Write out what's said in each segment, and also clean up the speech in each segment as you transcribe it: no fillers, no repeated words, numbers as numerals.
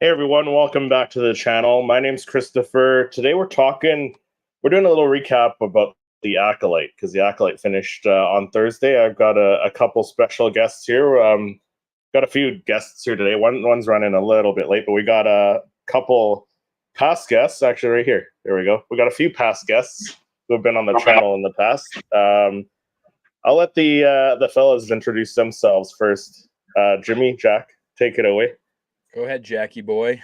Hey everyone, welcome back to the channel. My name's Christopher. Today we're doing a little recap about the Acolyte because the Acolyte finished on Thursday. I've got a couple special guests here. Got a few guests here today. One's running a little bit late, but we got a couple past guests actually right here. There we go. We got a few past guests who have been on the channel in the past. I'll let the fellas introduce themselves first. Jimmy, Jack, take it away. Go ahead, Jackie boy.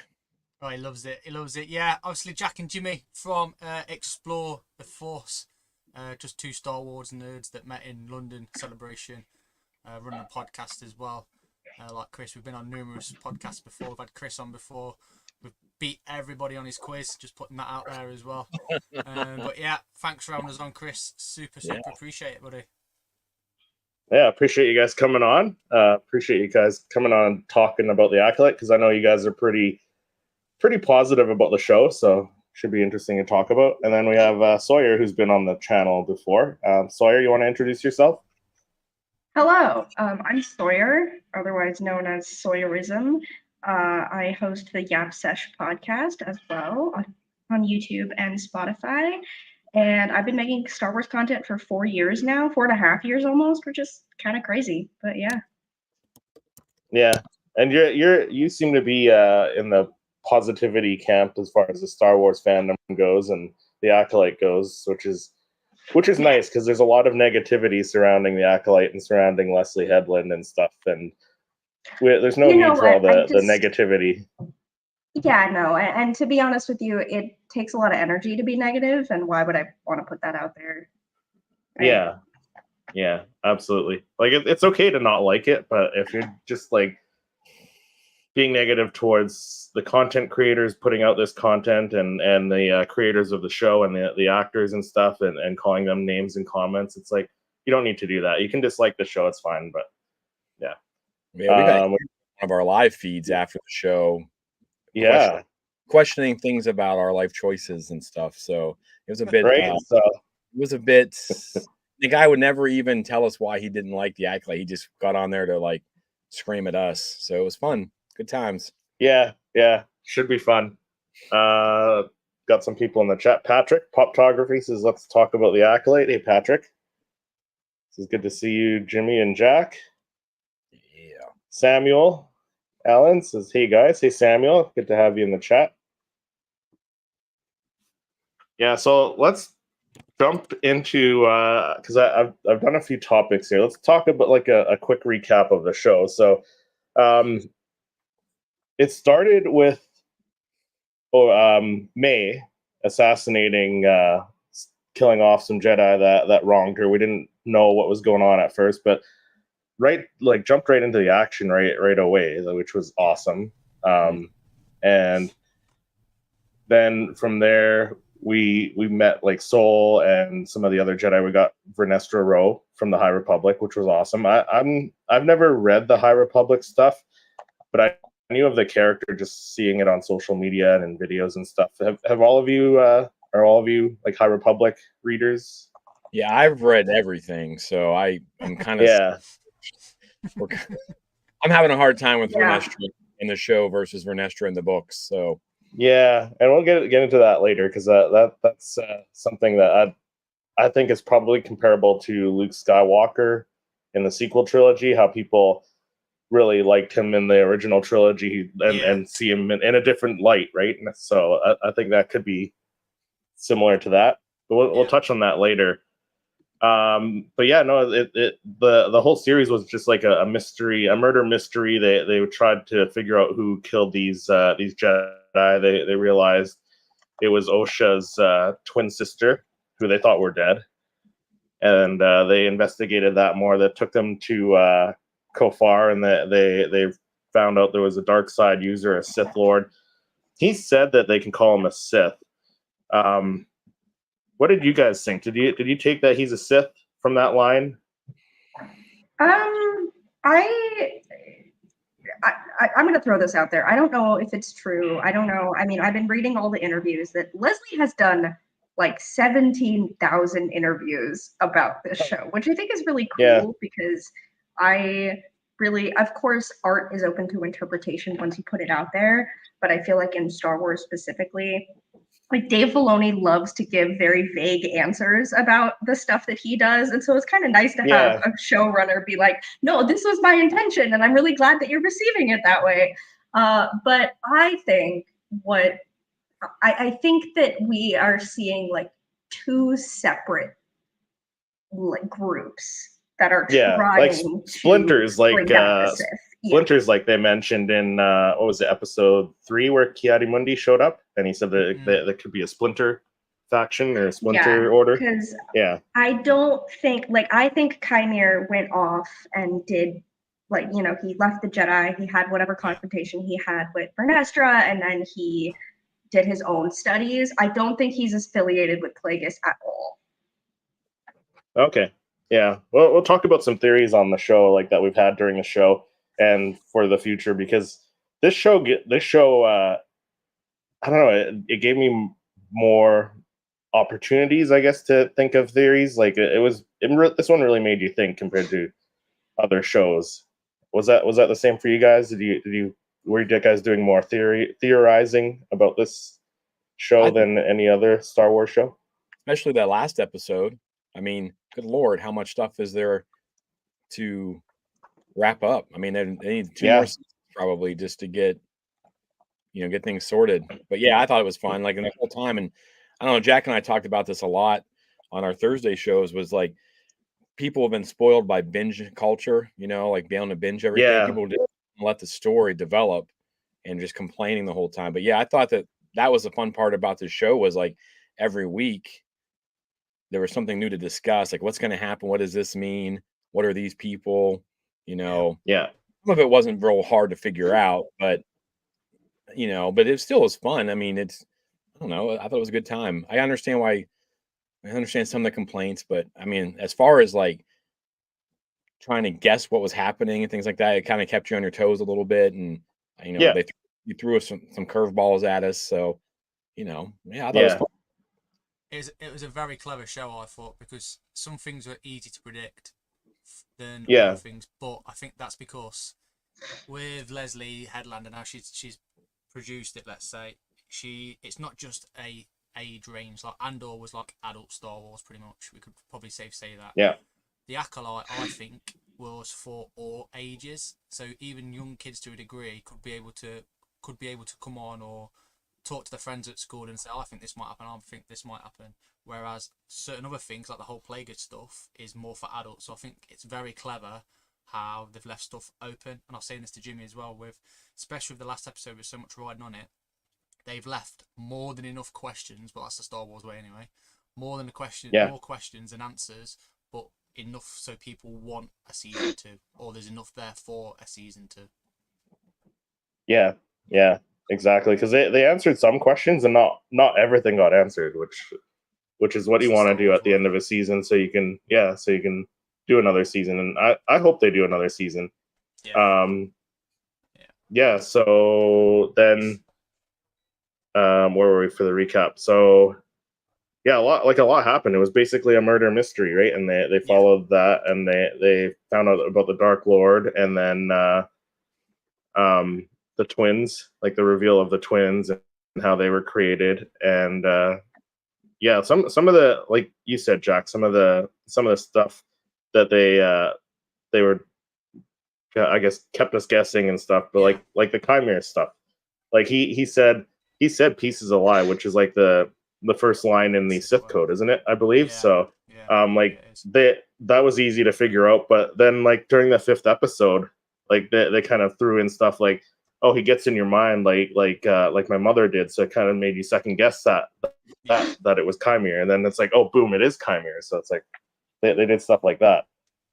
Oh, he loves it. He loves it. Yeah, obviously Jack and Jimmy from Explore the Force. Just two Star Wars nerds that met in London Celebration. Running a podcast as well. Like Chris, we've been on numerous podcasts before. We've had Chris on before. We've beat everybody on his quiz. Just putting that out there as well. But yeah, thanks for having us on, Chris. Super appreciate it, buddy. Yeah, appreciate you guys coming on. Appreciate you guys coming on talking about the Acolyte because I know you guys are pretty positive about the show, so should be interesting to talk about. And then we have Sawyer, who's been on the channel before. Sawyer, you want to introduce yourself? Hello, I'm Sawyer, otherwise known as Sawyerism. I host the Yap Sesh podcast as well on YouTube and Spotify. And I've been making Star Wars content for 4 years now, 4.5 years almost, which is kind of crazy, but yeah. Yeah, and you seem to be in the positivity camp as far as the Star Wars fandom goes and the Acolyte goes, which is nice because there's a lot of negativity surrounding the Acolyte and surrounding Leslie Headland and stuff, and there's no need for all the negativity. Yeah, no, and to be honest with you, it takes a lot of energy to be negative, and why would I want to put that out there? Right? Yeah, absolutely. Like it's okay to not like it, but if you're just like being negative towards the content creators putting out this content and the creators of the show and the actors and stuff and calling them names in comments, it's like you don't need to do that. You can dislike the show, it's fine, but yeah. We got one of our live feeds after the show. Yeah, questioning things about our life choices and stuff. So it was a bit. Right? It was a bit. The guy would never even tell us why he didn't like the Acolyte. He just got on there to like scream at us. So it was fun. Good times. Yeah. Should be fun. Got some people in the chat. Patrick, Poptography says, let's talk about the Acolyte. Hey, Patrick. This is good to see you, Jimmy and Jack. Yeah. Samuel Allen says, hey, guys. Hey, Samuel. Good to have you in the chat. Yeah, so let's jump into, because I've done a few topics here. Let's talk about like a quick recap of the show. So it started with May assassinating, killing off some Jedi that wronged her. We didn't know what was going on at first, but jumped right into the action right away, which was awesome. And then from there we met like Sol and some of the other Jedi. We got Vernestra Rwoh from the High Republic, which was awesome. I've never read the High Republic stuff, but I knew of the character just seeing it on social media and in videos and stuff. Have all of you are all of you like High Republic readers? Yeah, I've read everything, so I'm kind of I'm having a hard time with Vernestra in the show versus Vernestra in the books. So yeah, and we'll get into that later because that's something that I think is probably comparable to Luke Skywalker in the sequel trilogy. How people really liked him in the original trilogy and see him in a different light, right? So I think that could be similar to that. But we'll touch on that later. But yeah, no, the whole series was just like a mystery, a murder mystery. They tried to figure out who killed these Jedi. They realized it was Osha's twin sister, who they thought were dead, and they investigated that more. That took them to Kofar, and they found out there was a dark side user, a Sith Lord. He said that they can call him a Sith. What did you guys think? Did you take that he's a Sith from that line? I'm going to throw this out there. I don't know if it's true. I don't know. I mean, I've been reading all the interviews that Leslie has done, like 17,000 interviews about this show, which I think is really cool because I really, of course, art is open to interpretation once you put it out there, but I feel like in Star Wars specifically, like Dave Filoni loves to give very vague answers about the stuff that he does. And so it's kind of nice to have a showrunner be like, no, this was my intention. And I'm really glad that you're receiving it that way. But I think I think that we are seeing like two separate like groups that are trying to splinters, like bring back the Sith. Splinters, like they mentioned in what was it, episode 3, where Ki-Adi-Mundi showed up, and he said that there could be a splinter faction or a splinter order. Because I don't think, like, I think Kymir went off and did, like, you know, he left the Jedi, he had whatever confrontation he had with Vernestra, and then he did his own studies. I don't think he's affiliated with Plagueis at all. Okay. Yeah. Well, we'll talk about some theories on the show, like that we've had during the show and for the future, because this show, I don't know, it gave me more opportunities, I guess, to think of theories. Like this one really made you think compared to other shows. Was that the same for you guys? Were you guys doing more theorizing about this show than any other Star Wars show? Especially that last episode. I mean, good Lord, how much stuff is there to wrap up? I mean, they need 2 more seasons probably just to get things sorted. But yeah, I thought it was fun. Like, the whole time, and I don't know, Jack and I talked about this a lot on our Thursday shows, was like, people have been spoiled by binge culture, like being able to binge everything. Yeah. People just let the story develop and just complaining the whole time. But yeah, I thought that was the fun part about this show, was like every week there was something new to discuss. Like, what's going to happen? What does this mean? What are these people? Yeah. Some of it wasn't real hard to figure out, but but it still was fun. I mean, I don't know. I thought it was a good time. I understand some of the complaints, but I mean, as far as like trying to guess what was happening and things like that, it kind of kept you on your toes a little bit. And, they threw us some curveballs at us. So, I thought it was fun. It was a very clever show, I thought, because some things were easy to predict than other things. But I think that's because with Leslie Headlander now, she's produced it. Let's say it's not just a age range. Like Andor was like adult Star Wars, pretty much. We could probably say that. Yeah. The Acolyte, I think, was for all ages. So even young kids, to a degree, could be able to come on or talk to their friends at school and say, I think this might happen, I think this might happen. Whereas certain other things, like the whole Plagueis stuff, is more for adults. So I think it's very clever how they've left stuff open. And I was saying this to Jimmy as well, especially with the last episode with so much riding on it, they've left more than enough questions, but that's the Star Wars way anyway, more questions and answers, but enough so people want a season 2, or there's enough there for a season 2. Yeah, exactly. Because they answered some questions, and not everything got answered, which is what you want to do at the end of a season, so you can do another season. And I hope they do another season. So then where were we for the recap? So yeah, a lot happened. It was basically a murder mystery, right? And they followed that, and they found out about the Dark Lord, and then the twins, like the reveal of the twins and how they were created. And some of the, like you said, Jack, some of the stuff that they were, I guess, kept us guessing and stuff. But like the Kymir stuff, like he said peace is a lie, which is like the first line in the Sith code, isn't it? I believe so. That was easy to figure out. But then, like, during the 5th episode, like they kind of threw in stuff like, oh, he gets in your mind like my mother did, so it kind of made you second guess that it was Kymir. And then it's like, oh, boom, it is Kymir. So it's like they did stuff like that,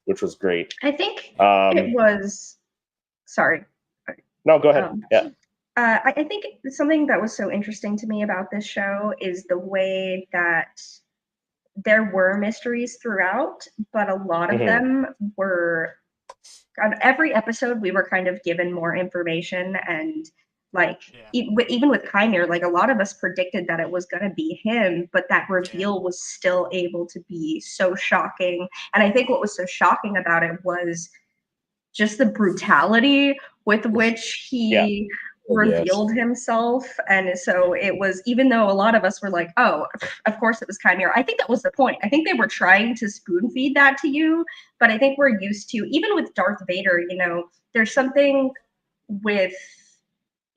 which was great. I think it was. Sorry. No, go ahead. I think something that was so interesting to me about this show is the way that there were mysteries throughout, but a lot of them were, on every episode, we were kind of given more information. And even with Kymir, like, a lot of us predicted that it was going to be him, but that reveal was still able to be so shocking. And I think what was so shocking about it was just the brutality with which he revealed himself. And so it was, even though a lot of us were like, oh, of course it was Chimera. I think that was the point. I think they were trying to spoon feed that to you, but I think we're used to, even with Darth Vader, you know, there's something with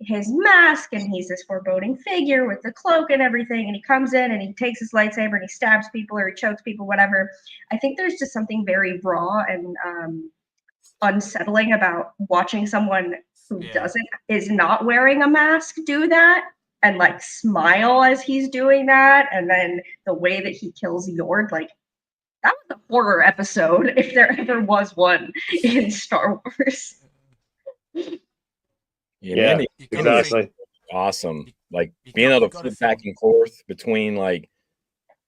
his mask, and he's this foreboding figure with the cloak and everything, and he comes in and he takes his lightsaber and he stabs people or he chokes people, whatever. I think there's just something very raw and unsettling about watching someone who is not wearing a mask do that and like smile as he's doing that, and then the way that he kills Yord, like that was a horror episode if there ever was one in Star Wars. Yeah, exactly. Awesome. Like being able to flip back and forth between like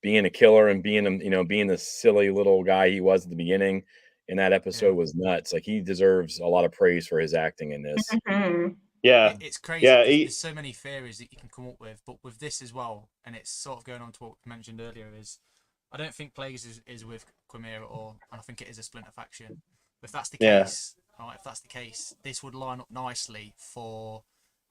being a killer and being, you know, being the silly little guy he was at the beginning in that episode was nuts. Like he deserves a lot of praise for his acting in this. Mm-hmm. Yeah, it's crazy. There's so many theories that you can come up with, but with this as well, and it's sort of going on to what we mentioned earlier, is I don't think Plagueis is with Chimera at all, and I think it is a splinter faction. But if that's the case, right, if that's the case, this would line up nicely for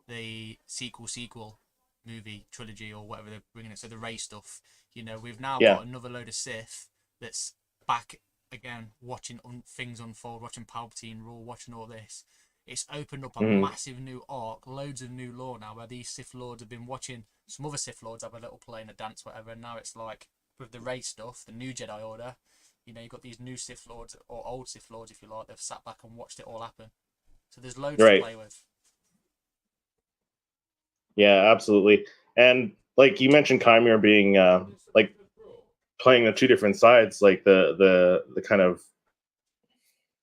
the sequel movie trilogy or whatever they're bringing it. So the Rey stuff, you know, we've now got another load of Sith that's back again, watching things unfold, watching Palpatine rule, watching all this. It's opened up a massive new arc, loads of new lore now, where these Sith Lords have been watching some other Sith Lords have a little play and a dance, whatever, and now it's like with the Rey stuff, the new Jedi Order, you know, you've got these new Sith Lords, or old Sith Lords, if you like, they've sat back and watched it all happen. So there's loads to play with. Yeah, absolutely. And like you mentioned, Chimera being like playing the two different sides, like the kind of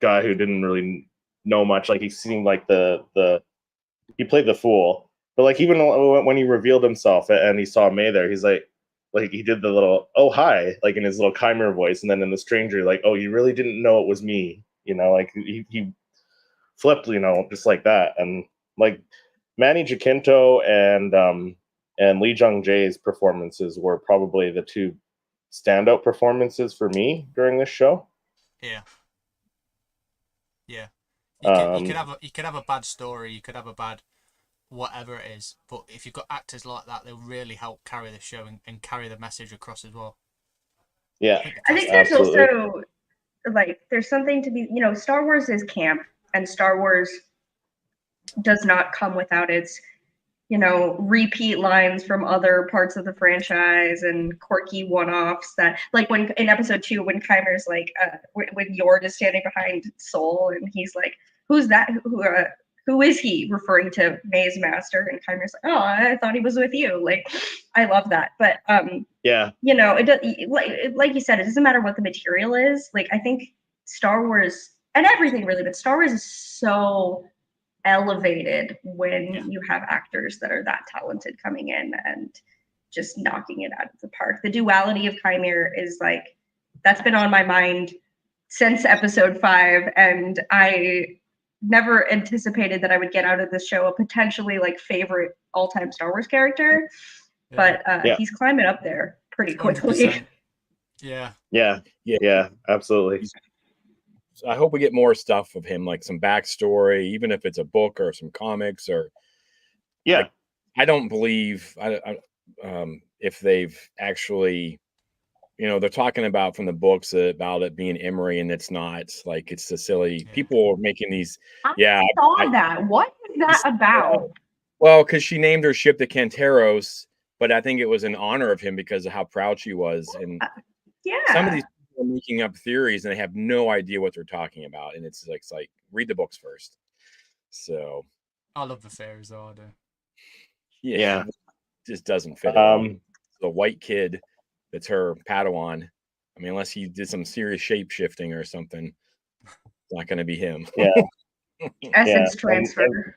guy who didn't really know much. Like he seemed like he played the fool. But like even when he revealed himself and he saw May there, he's like he did the little oh hi, like in his little Chimera voice, and then in the stranger, like, oh, you really didn't know it was me, you know, like he flipped, you know, just like that. And like Manny Jacinto and Lee Jung Jae's performances were probably the two standout performances for me during this show. Yeah. You could have a bad story, you could have a bad whatever it is, but if you've got actors like that, they'll really help carry the show and carry the message across as well. Yeah, I think there's also like there's something to be, you know, Star Wars is camp, and Star Wars does not come without its, you know, repeat lines from other parts of the franchise and quirky one-offs that, like when in episode 2, when Chimera's like, when Yord is standing behind Soul and he's like, "Who's that? Who is he?" referring to May's master, and Chimera's like, "Oh, I thought he was with you." Like, I love that. But you know, it does, like you said, it doesn't matter what the material is. Like, I think Star Wars and everything really, but Star Wars is so elevated when you have actors that are that talented coming in and just knocking it out of the park. The duality of Chimera is like, that's been on my mind since episode 5, and I never anticipated that I would get out of this show a potentially like favorite all-time Star Wars character, but he's climbing up there pretty quickly. 100%. Yeah, absolutely. So I hope we get more stuff of him, like some backstory, even if it's a book or some comics or. Like, I don't believe if they've actually, you know, they're talking about from the books about it being Emery, and it's not. Like, it's the silly people are making these. I saw that. What is that about? Well, because she named her ship the Canteros, but I think it was in honor of him because of how proud she was. And some of these people are making up theories and they have no idea what they're talking about. And it's like read the books first. So I love the theories, though. I do. Yeah. It just doesn't fit. The white kid that's her Padawan. I mean, unless he did some serious shape shifting or something, it's not going to be him. Yeah. Essence transfer.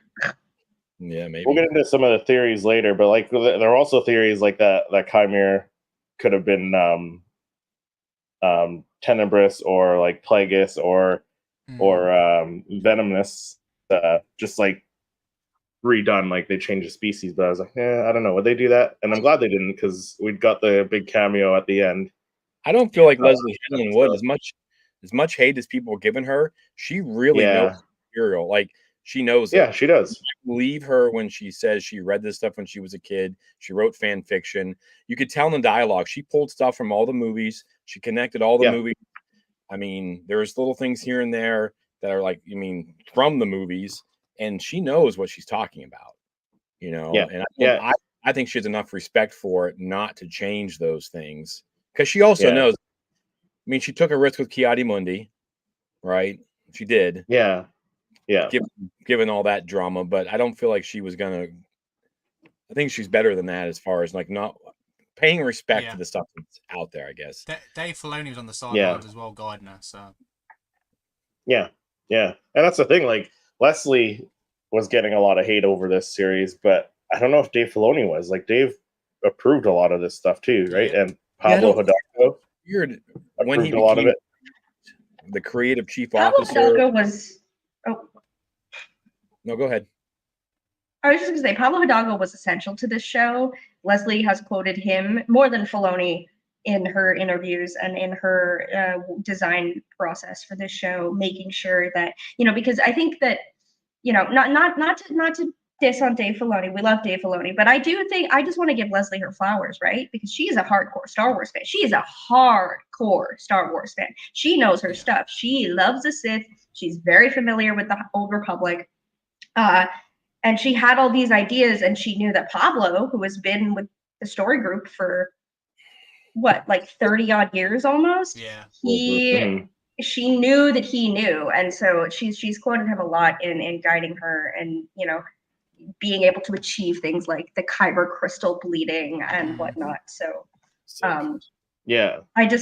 Yeah, maybe. We'll get into some of the theories later, but like there are also theories like that Chimera could have been Tenebrous or like Plagueis or Venomous, just like redone, like they changed the species. But I was like, I don't know, would they do that? And I'm glad they didn't, because we'd got the big cameo at the end. I don't feel like Leslie Henlin would, as much hate as people are giving her. She really knows material. Like she knows Yeah, it. she does. Believe her when she says she read this stuff when she was a kid. She wrote fan fiction. You could tell in the dialogue. She pulled stuff from all the movies. She connected all the Yeah. movies. I mean, there's little things here and there that are like, from the movies, and she knows what she's talking about, Yeah. And Yeah. I think she has enough respect for it not to change those things, because she also Yeah. knows. I mean, she took a risk with Ki-Adi-Mundi, right? She did, Yeah. Yeah. given all that drama, but I don't feel like she was gonna. I think she's better than that as far as like not paying respect Yeah. to the stuff that's out there, I guess. Dave Filoni was on the sidelines as well, guiding her. So Yeah. Yeah. And that's the thing. Like Leslie was getting a lot of hate over this series, but I don't know if Dave Filoni was. Like Dave approved a lot of this stuff too, right? Yeah. And Pablo Hidalgo Weird when he approved a lot of became it. the creative chief Pablo officer. Hidalgo was. Oh, No, go ahead. I was just gonna say Pablo Hidalgo was essential to this show. Leslie has quoted him more than Filoni in her interviews and in her design process for this show, making sure that because I think that not to diss on Dave Filoni. We love Dave Filoni, but I do think I just want to give Leslie her flowers, right? Because she is a hardcore Star Wars fan. She is a hardcore Star Wars fan. She knows her stuff. She loves the Sith. She's very familiar with the Old Republic. And she had all these ideas, and she knew that Pablo, who has been with the story group for like 30 odd years almost, she knew that he knew, and so she's quoted him a lot in guiding her, and being able to achieve things like the Kyber crystal bleeding and whatnot. So I do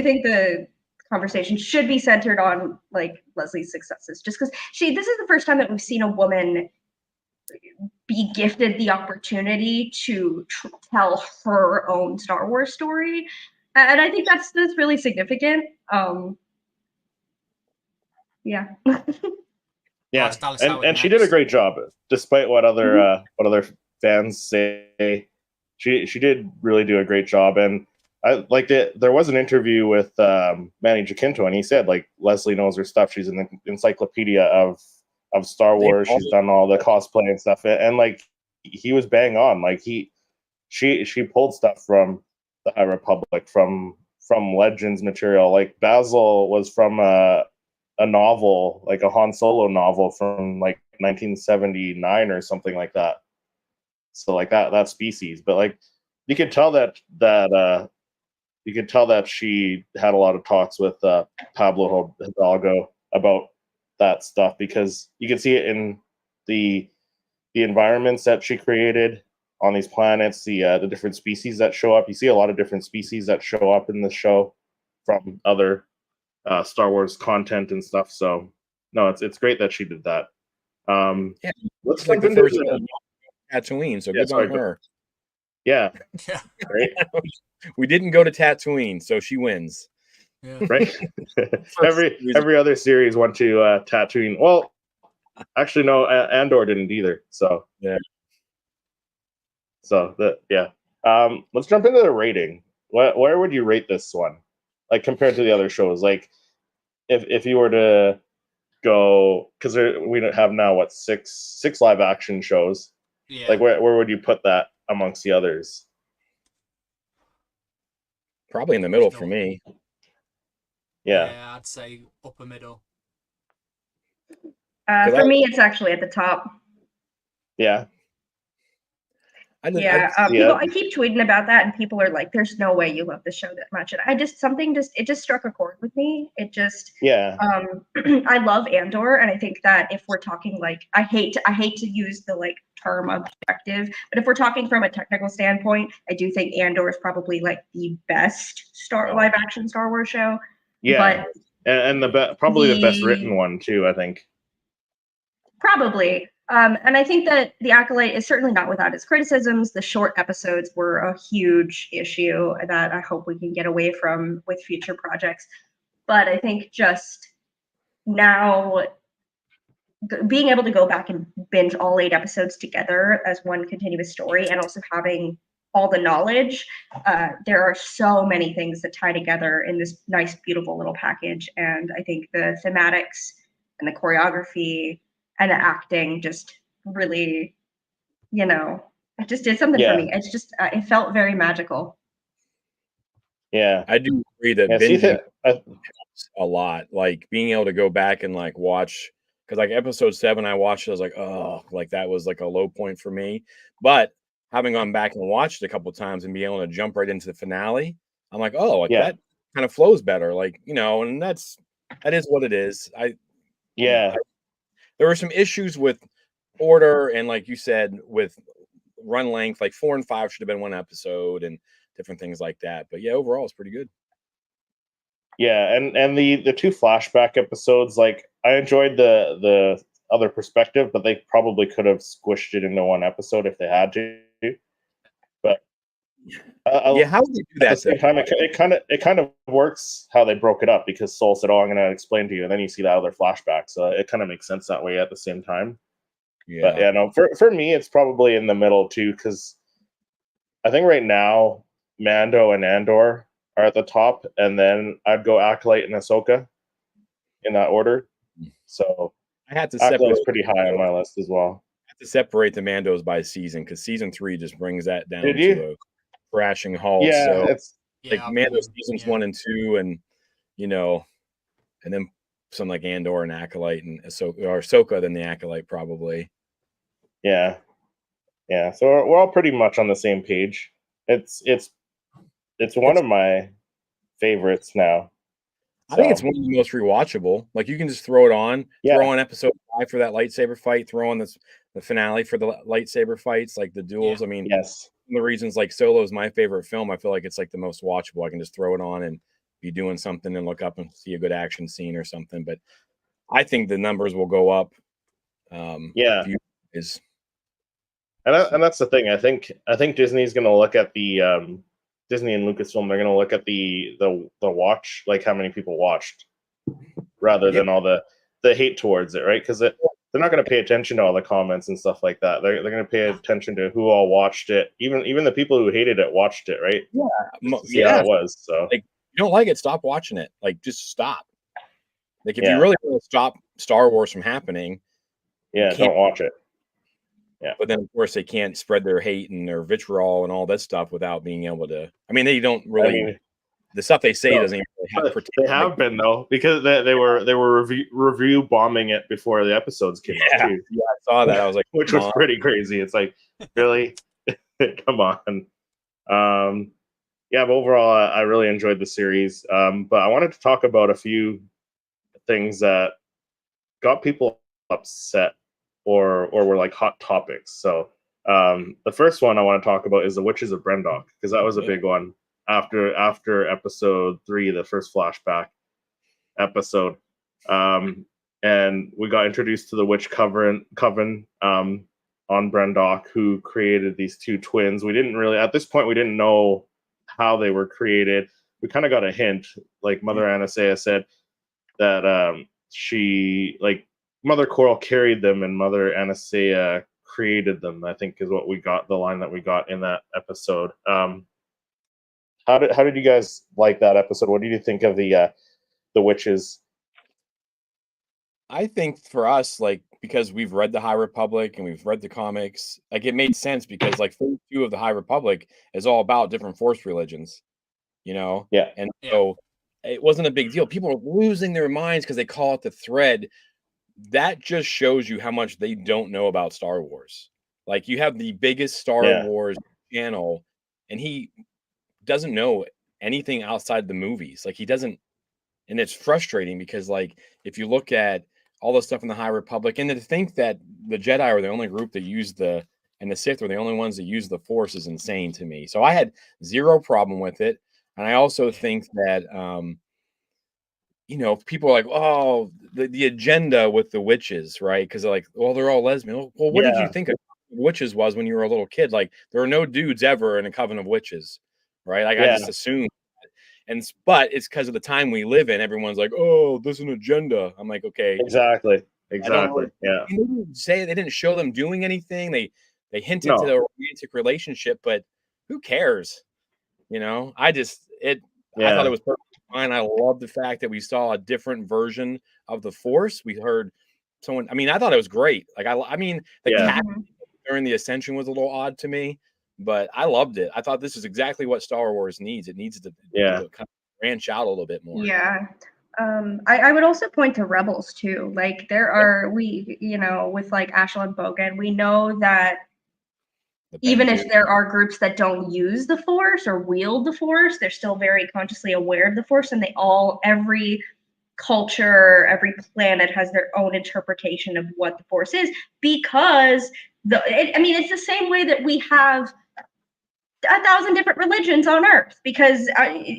think the conversation should be centered on like Leslie's successes, just because this is the first time that we've seen a woman be gifted the opportunity to tell her own Star Wars story, and I think that's really significant. Yeah. Yeah, and she did a great job, despite what other fans say. She did really do a great job, and I liked it. There was an interview with Manny Jacinto, and he said like Leslie knows her stuff. She's an encyclopedia of Star Wars. She's done all the cosplay and stuff, and like he was bang on. Like she pulled stuff from the High Republic, from Legends material. Like Basil was from a novel, like a Han Solo novel from like 1979 or something like that. So like that species, but like you could tell that she had a lot of talks with Pablo Hidalgo about that stuff, because you can see it in the environments that she created on these planets, the different species that show up. You see a lot of different species that show up in the show from other Star Wars content and stuff. So no, it's great that she did that. Let's like jump the into first Tatooine, so good on her. Yeah. Right. We didn't go to Tatooine, so she wins. Yeah. Right. every other series went to Tatooine. Well, actually, no, Andor didn't either. So yeah. So let's jump into the rating. Where would you rate this one, like compared to the other shows? Like, if you were to go, because we don't have now what six live action shows. Yeah. Like where would you put that amongst the others? Probably in the middle for me. Yeah, I'd say upper middle. For me, it's actually at the top. Yeah. I keep tweeting about that, and people are like, "There's no way you love the show that much." And it just struck a chord with me. It just I love Andor, and I think that if we're talking like I hate to use the like term objective, but if we're talking from a technical standpoint, I do think Andor is probably like the best live action Star Wars show. Yeah, but and the best written one too, I think. Probably. And I think that The Acolyte is certainly not without its criticisms. The short episodes were a huge issue that I hope we can get away from with future projects. But I think just now being able to go back and binge all 8 episodes together as one continuous story, and also having all the knowledge, there are so many things that tie together in this nice, beautiful little package. And I think the thematics and the choreography and the acting just really, it just did something for me. It's just, it felt very magical. Yeah. I do agree that Yeah, see, binging I, helps a lot. Like being able to go back and like watch, because like episode 7, I watched it, I was like, oh, like that was like a low point for me. But having gone back and watched it a couple times and being able to jump right into the finale, I'm like, oh, like Yeah. that kind of flows better. Like, and that is what it is. yeah. There were some issues with order and, like you said, with run length. Like 4 and 5 should have been one episode and different things like that. But yeah, overall, it's pretty good. Yeah, and the 2 flashback episodes, like I enjoyed the other perspective, but they probably could have squished it into one episode if they had to. But Yeah, how would they do at the that? same time, it kind of works how they broke it up, because Soul said, "Oh, I'm going to explain to you," and then you see that other flashback, so it kind of makes sense that way at the same time. But Yeah. yeah, no, for me, it's probably in the middle too, because I think right now Mando and Andor are at the top, and then I'd go Acolyte and Ahsoka in that order. So I had to Acolyte's separate. pretty high on my list as well. To separate the Mandos by season, because season 3 just brings that down Did you? to a crashing halt. Yeah, So it's like Yeah, Mando seasons 1 and 2, and and then some like Andor and Acolyte and Ahsoka, then the Acolyte probably. yeah. So we're all pretty much on the same page. It's one of my favorites now. I think it's one of the most rewatchable. Like you can just throw it on, throw on episode 5 for that lightsaber fight, throw on the finale for the lightsaber fights, like the duels. Yeah. I mean, Yes. one of the reasons like Solo is my favorite film, I feel like it's like the most watchable. I can just throw it on and be doing something and look up and see a good action scene or something. But I think the numbers will go up. Yeah. Is And that's the thing. I think Disney's going to look at the Disney and Lucasfilm. They're going to look at the watch, like how many people watched, rather than all the hate towards it, right? Because they're not going to pay attention to all the comments and stuff like that. They're going to pay attention to who all watched it. Even the people who hated it watched it, right? Yeah, to see how it was. So like, you don't like it, stop watching it. Like just stop. Like if you really want to stop Star Wars from happening, don't watch it. Yeah. But then, of course, they can't spread their hate and their vitriol and all that stuff without being able to. I mean, they don't really. The stuff they say doesn't even really have. They have been though, because they were review bombing it before the episodes came out too. Yeah, I saw that. I was like, which was pretty crazy. It's like, really, come on. But overall, I really enjoyed the series. But I wanted to talk about a few things that got people upset or were like hot topics. So the first one I want to talk about is the Witches of Brendok, because that was a big one after episode 3, the first flashback episode. And we got introduced to the witch coven on Brendok, who created these 2 twins. We didn't really, at this point, we didn't know how they were created. We kind of got a hint, like Mother Anastasia said that she, like, Mother Coral carried them and Mother Anastasia created them, I think is what we got, the line that we got in that episode. How did you guys like that episode? What did you think of the witches? I think for us, like, because we've read the High Republic and we've read the comics, like it made sense, because like Phase 2 of the High Republic is all about different Force religions, Yeah. And so it wasn't a big deal. People are losing their minds because they call it the thread. That just shows you how much they don't know about Star Wars. Like you have the biggest Star Wars channel, and he doesn't know anything outside the movies. Like he doesn't, and it's frustrating because like if you look at all the stuff in the High Republic, and to think that the Jedi are the only group that use and the Sith are the only ones that use the Force is insane to me. So I had zero problem with it, and I also think that people are like, oh, the agenda with the witches, right? Because they're like, well, they're all lesbian. Well, what did you think of witches was when you were a little kid? Like, there are no dudes ever in a coven of witches, right? Like, I just assumed. But it's because of the time we live in. Everyone's like, oh, there's an agenda. I'm like, okay, exactly. Yeah. They didn't say, they didn't show them doing anything. They hinted to the romantic relationship, but who cares? I thought it was perfectly fine. I love the fact that we saw a different version of the Force. We heard someone. I mean, I thought it was great. Like I mean, the Yeah. cat during the Ascension was a little odd to me, but I loved it. I thought this is exactly what Star Wars needs. It needs to kind of branch out a little bit more. Yeah. I would also point to Rebels too. Like there are with like Ashla and Bogan, we know that even if there are groups that don't use the Force or wield the Force, they're still very consciously aware of the Force, and every culture, every planet has their own interpretation of what the Force is, because it's the same way that we have 1,000 different religions on Earth, because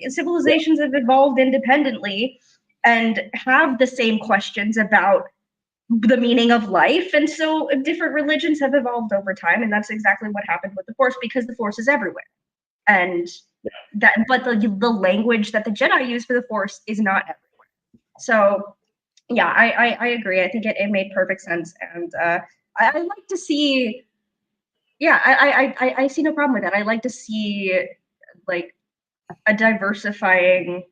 civilizations have evolved independently and have the same questions about the meaning of life, and so different religions have evolved over time, and that's exactly what happened with the Force, because the Force is everywhere, and but the language that the Jedi use for the Force is not everywhere. So yeah, I agree. I think it made perfect sense, and I like to see. Yeah, I see no problem with that. I like to see like a diversifying,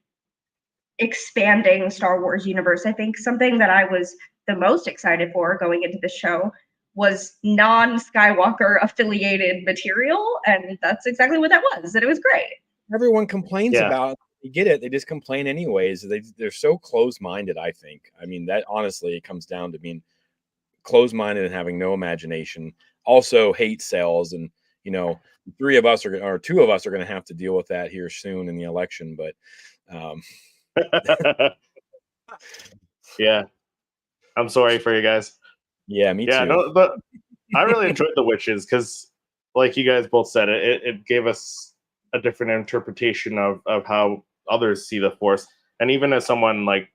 expanding Star Wars universe. I think something that I was the most excited for going into the show was non-Skywalker affiliated material, and that's exactly what that was, and it was great. Everyone complains about, you get it, they just complain anyways. They're so closed-minded, I think. I mean, that honestly, it comes down to being closed-minded and having no imagination. Also hate sales, and two of us are going to have to deal with that here soon in the election, but yeah, I'm sorry for you guys. Yeah, me too. No, but I really enjoyed the witches because, like you guys both said, it gave us a different interpretation of how others see the Force. And even as someone like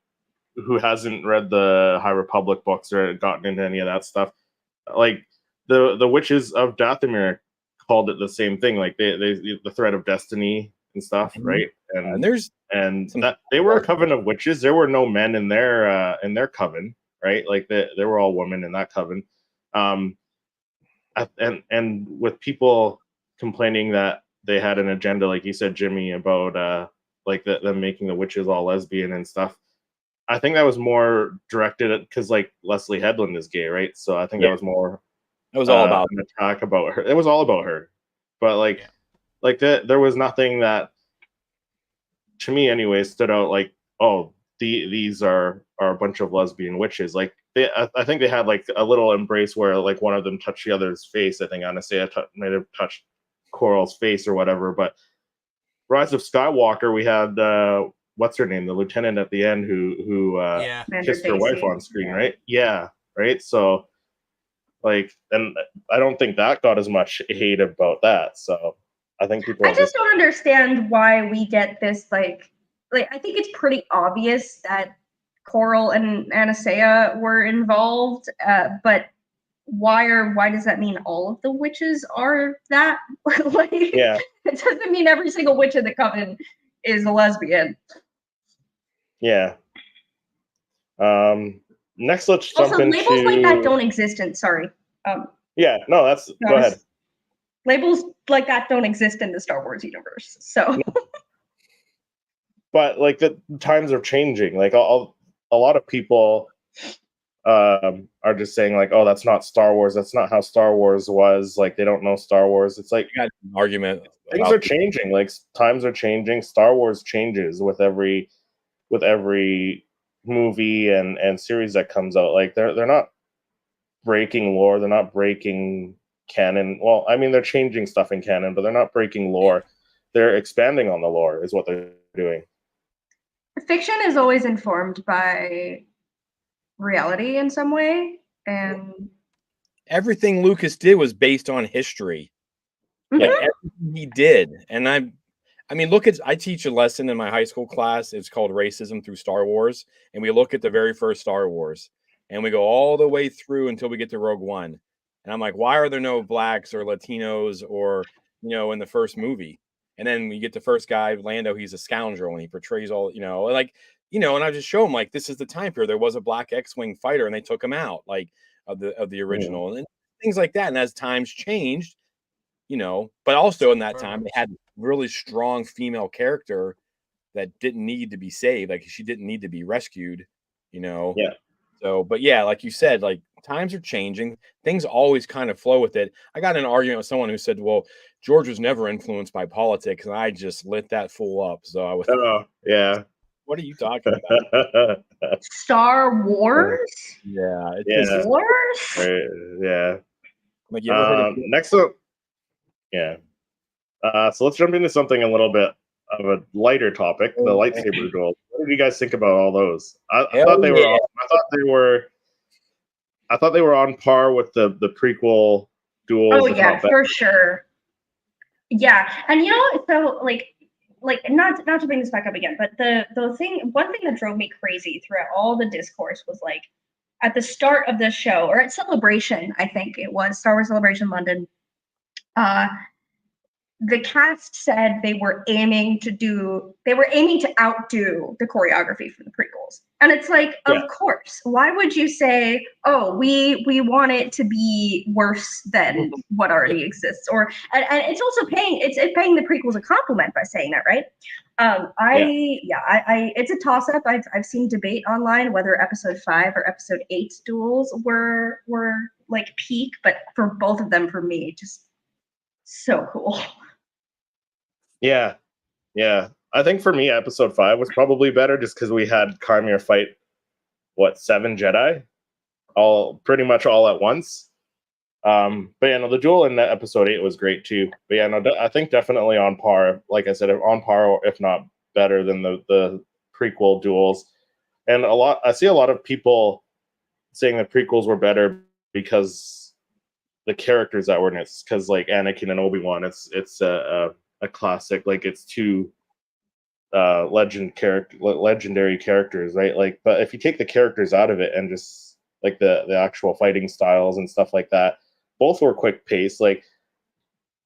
who hasn't read the High Republic books or gotten into any of that stuff, like the witches of Dathomir called it the same thing, like they the thread of destiny and stuff, right? And that they were a coven of witches. There were no men in their coven, right? Like they were all women in that coven. And with people complaining that they had an agenda, like you said, Jimmy, about like them making the witches all lesbian and stuff. I think that was more directed at, because like Leslie Headland is gay, right? So I think that was more. It was all about an attack about her. It was all about her, but like that, there was nothing that, to me, anyway, stood out. Like, oh, these are a bunch of lesbian witches. Like I think they had like a little embrace where like one of them touched the other's face. I think Anastasia might have touched Coral's face or whatever. But Rise of Skywalker, we had what's her name, the lieutenant at the end who kissed her wife on screen, right? Yeah, right. So like, and I don't think that got as much hate about that. So I think people. I just don't understand why we get this like I think it's pretty obvious that Coral and Anastasia were involved, but why does that mean all of the witches are that? Like, it doesn't mean every single witch in the coven is a lesbian. Yeah. Next, let's jump also, into labels like that don't exist in. Sorry. Yeah. No, that's go ahead. Labels like that don't exist in the Star Wars universe. So. But like the times are changing. Like a lot of people are just saying like, oh, that's not Star Wars. That's not how Star Wars was. Like they don't know Star Wars. It's like you got an argument. Things are changing. Like times are changing. Star Wars changes with every movie and series that comes out. Like they're not breaking lore. They're not breaking canon. Well, I mean, they're changing stuff in canon, but they're not breaking lore. They're expanding on the lore is what they're doing. Fiction is always informed by reality in some way, and everything Lucas did was based on history. Like everything he did. And I mean, I teach a lesson in my high school class. It's called Racism Through Star Wars. And we look at the very first Star Wars and we go all the way through until we get to Rogue One. And I'm like, why are there no blacks or Latinos or, in the first movie? And then we get the first guy, Lando, he's a scoundrel and he portrays all, and I just show him like, this is the time period. There was a black X-Wing fighter and they took him out like of the original and things like that. And as times changed, but also in that time, they had really strong female character that didn't need to be saved. Like she didn't need to be rescued. you know. Yeah. So, but yeah, like you said, like times are changing. Things always kind of flow with it. I got in an argument with someone who said, "Well, George was never influenced by politics," and I just lit that fool up. So I was, Oh, yeah. "What are you talking about?" Star Wars? Yeah, it's Yeah. just Wars? Right, yeah. like you ever heard of Next up, yeah. So let's jump into something a little bit of a lighter topic: the lightsaber duels. What did you guys think about all those? I Hell thought they were. yeah. I thought they were. I thought they were on par with the prequel duels. Oh if yeah, not better. for sure. Yeah, and you know, so like not to bring this back up again, but one thing that drove me crazy throughout all the discourse was like at the start of the show or at Celebration, I think it was Star Wars Celebration London. Uh, the cast said they were aiming to outdo the choreography from the prequels, and it's like, Yeah. of course, why would you say, oh, we want it to be worse than what already exists? Or and it's also paying the prequels a compliment by saying that, right? I it's a toss up. I've seen debate online whether episode 5 or episode 8's duels were like peak, but for both of them, for me, just so cool. Yeah, yeah. I think for me, episode 5 was probably better just because we had Carmier fight 7 Jedi, all pretty much all at once. But yeah, no, the duel in episode 8 was great too. But yeah, no, I think definitely on par. Like I said, on par, or if not better than the prequel duels. And I see a lot of people saying the prequels were better because the characters that were in it, because like Anakin and Obi-Wan, it's a classic. Like it's two legendary characters, right? Like, but if you take the characters out of it and just like the actual fighting styles and stuff like that, both were quick pace. Like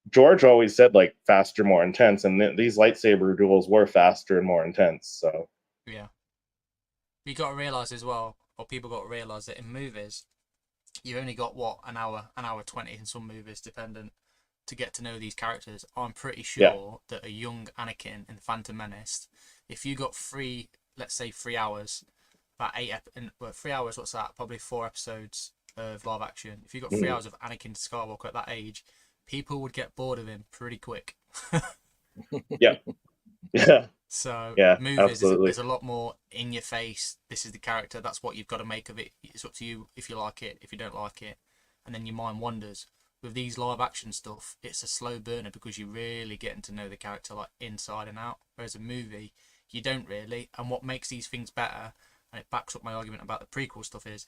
George always said, like faster, more intense, and these lightsaber duels were faster and more intense. So Yeah. You got to realize as well, or people got to realize that in movies, you've only got an hour 20 in some movies, dependent, to get to know these characters. I'm pretty sure that a young Anakin in Phantom Menace, if you got let's say 3 hours, about 3 hours, what's that? Probably 4 episodes of live action. If you got 3 hours of Anakin Skywalker at that age, people would get bored of him pretty quick. yeah. So Yeah, movies absolutely. is a lot more in your face. This is the character. That's what you've got to make of it. It's up to you if you like it, if you don't like it, and then your mind wanders. With these live action stuff, it's a slow burner because you're really getting to know the character like inside and out. Whereas a movie, you don't really. And what makes these things better, and it backs up my argument about the prequel stuff, is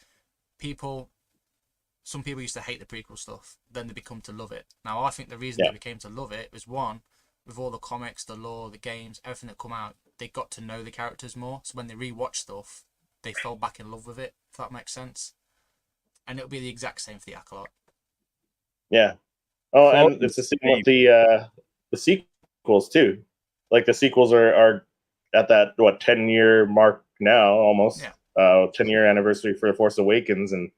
some people used to hate the prequel stuff, then they become to love it. Now I think the reason they became to love it was, one, with all the comics, the lore, the games, everything that come out, they got to know the characters more. So when they rewatch stuff, they fell back in love with it, if that makes sense. And it'll be the exact same for the Acolyte. Yeah. Oh, and it's the same with the sequels too. Like the sequels are at that 10-year mark now, almost. 10-year anniversary for The Force Awakens, and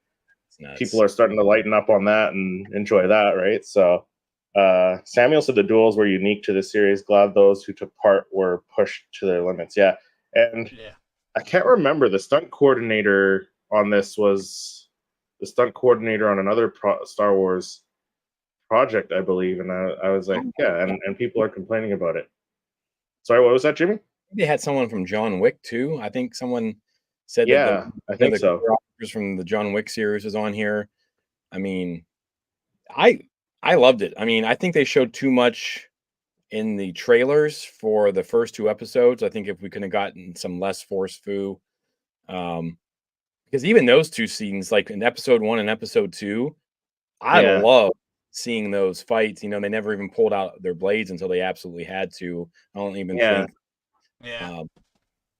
people are starting to lighten up on that and enjoy that, right? So Samuel said the duels were unique to the series. Glad those who took part were pushed to their limits. Yeah. And I can't remember, the stunt coordinator on this was the stunt coordinator on another Star Wars project, I believe. And I was like, yeah, and people are complaining about it. Sorry, what was that, Jimmy? They had someone from John Wick too. I think someone said that I think so. From the John Wick series was on here. I mean, I loved it. I mean, I think they showed too much in the trailers for the first 2 episodes. I think if we could have gotten some less force foo, because even those 2 scenes, like in episode 1 and episode 2, I love seeing those fights. You know, they never even pulled out their blades until they absolutely had to. I don't even think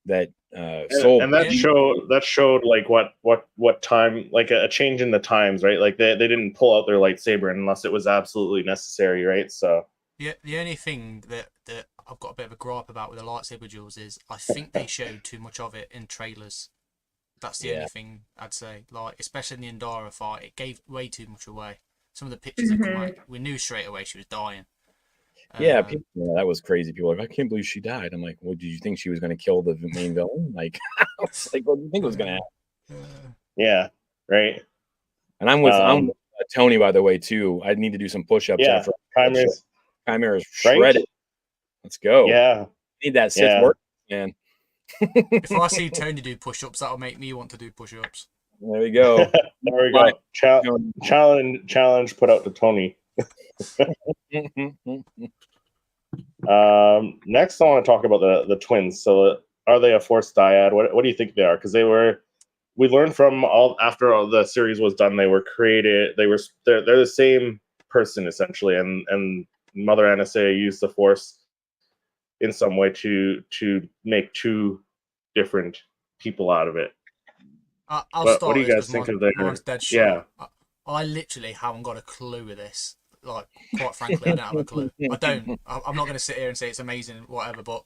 that and that showed like what time, like a change in the times, right? Like they didn't pull out their lightsaber unless it was absolutely necessary, right? So the only thing that I've got a bit of a gripe about with the lightsaber duels is I think they showed too much of it in trailers. That's the only thing I'd say. Like, especially in the Indara fight, it gave way too much away. Some of the pictures that come out, we knew straight away she was dying. That was crazy. People were like, I can't believe she died. I'm like, well, did you think she was going to kill the main villain? Like, I was like, what do you think was going to happen? Yeah, right. And I'm with Tony, by the way, too. I need to do some push-ups Yeah, after Chimera is right. shredded. Let's go. Yeah, Need that Sith work, man. If I see Tony do push-ups, that'll make me want to do push-ups. There we go. There we go. Challenge put out to Tony. Next, I want to talk about the twins. So, are they a Force dyad? What do you think they are? Because we learned from after all the series was done, they were created. They're the same person essentially, and Mother Anastasia used the Force in some way to make two different people out of it. I'll start. What do you guys think of mine's dead short. Yeah. I literally haven't got a clue with this. Like, quite frankly, I don't have a clue. I'm not going to sit here and say it's amazing, whatever. But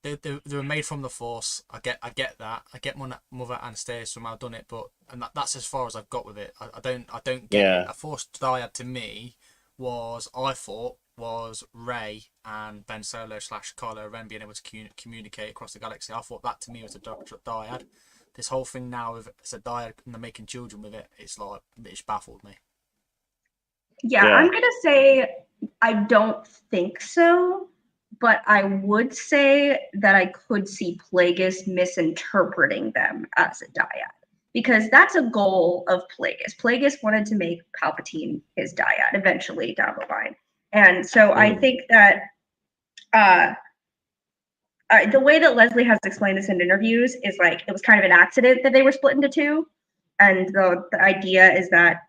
they were made from the Force. I get that. I get Mother Anastasia somehow done it, but that's as far as I've got with it. I don't get it. A Force dyad to me was Rey and Ben Solo / Kylo Ren being able to communicate across the galaxy. I thought that to me was a dyad. This whole thing now, if it's a dyad and they're making children with it, it's baffled me. Yeah, I'm gonna say I don't think so, but I would say that I could see Plagueis misinterpreting them as a dyad, because that's a goal of Plagueis. Plagueis wanted to make Palpatine his dyad eventually down the line. And so I think that the way that Leslie has explained this in interviews is like it was kind of an accident that they were split into two. And the idea is that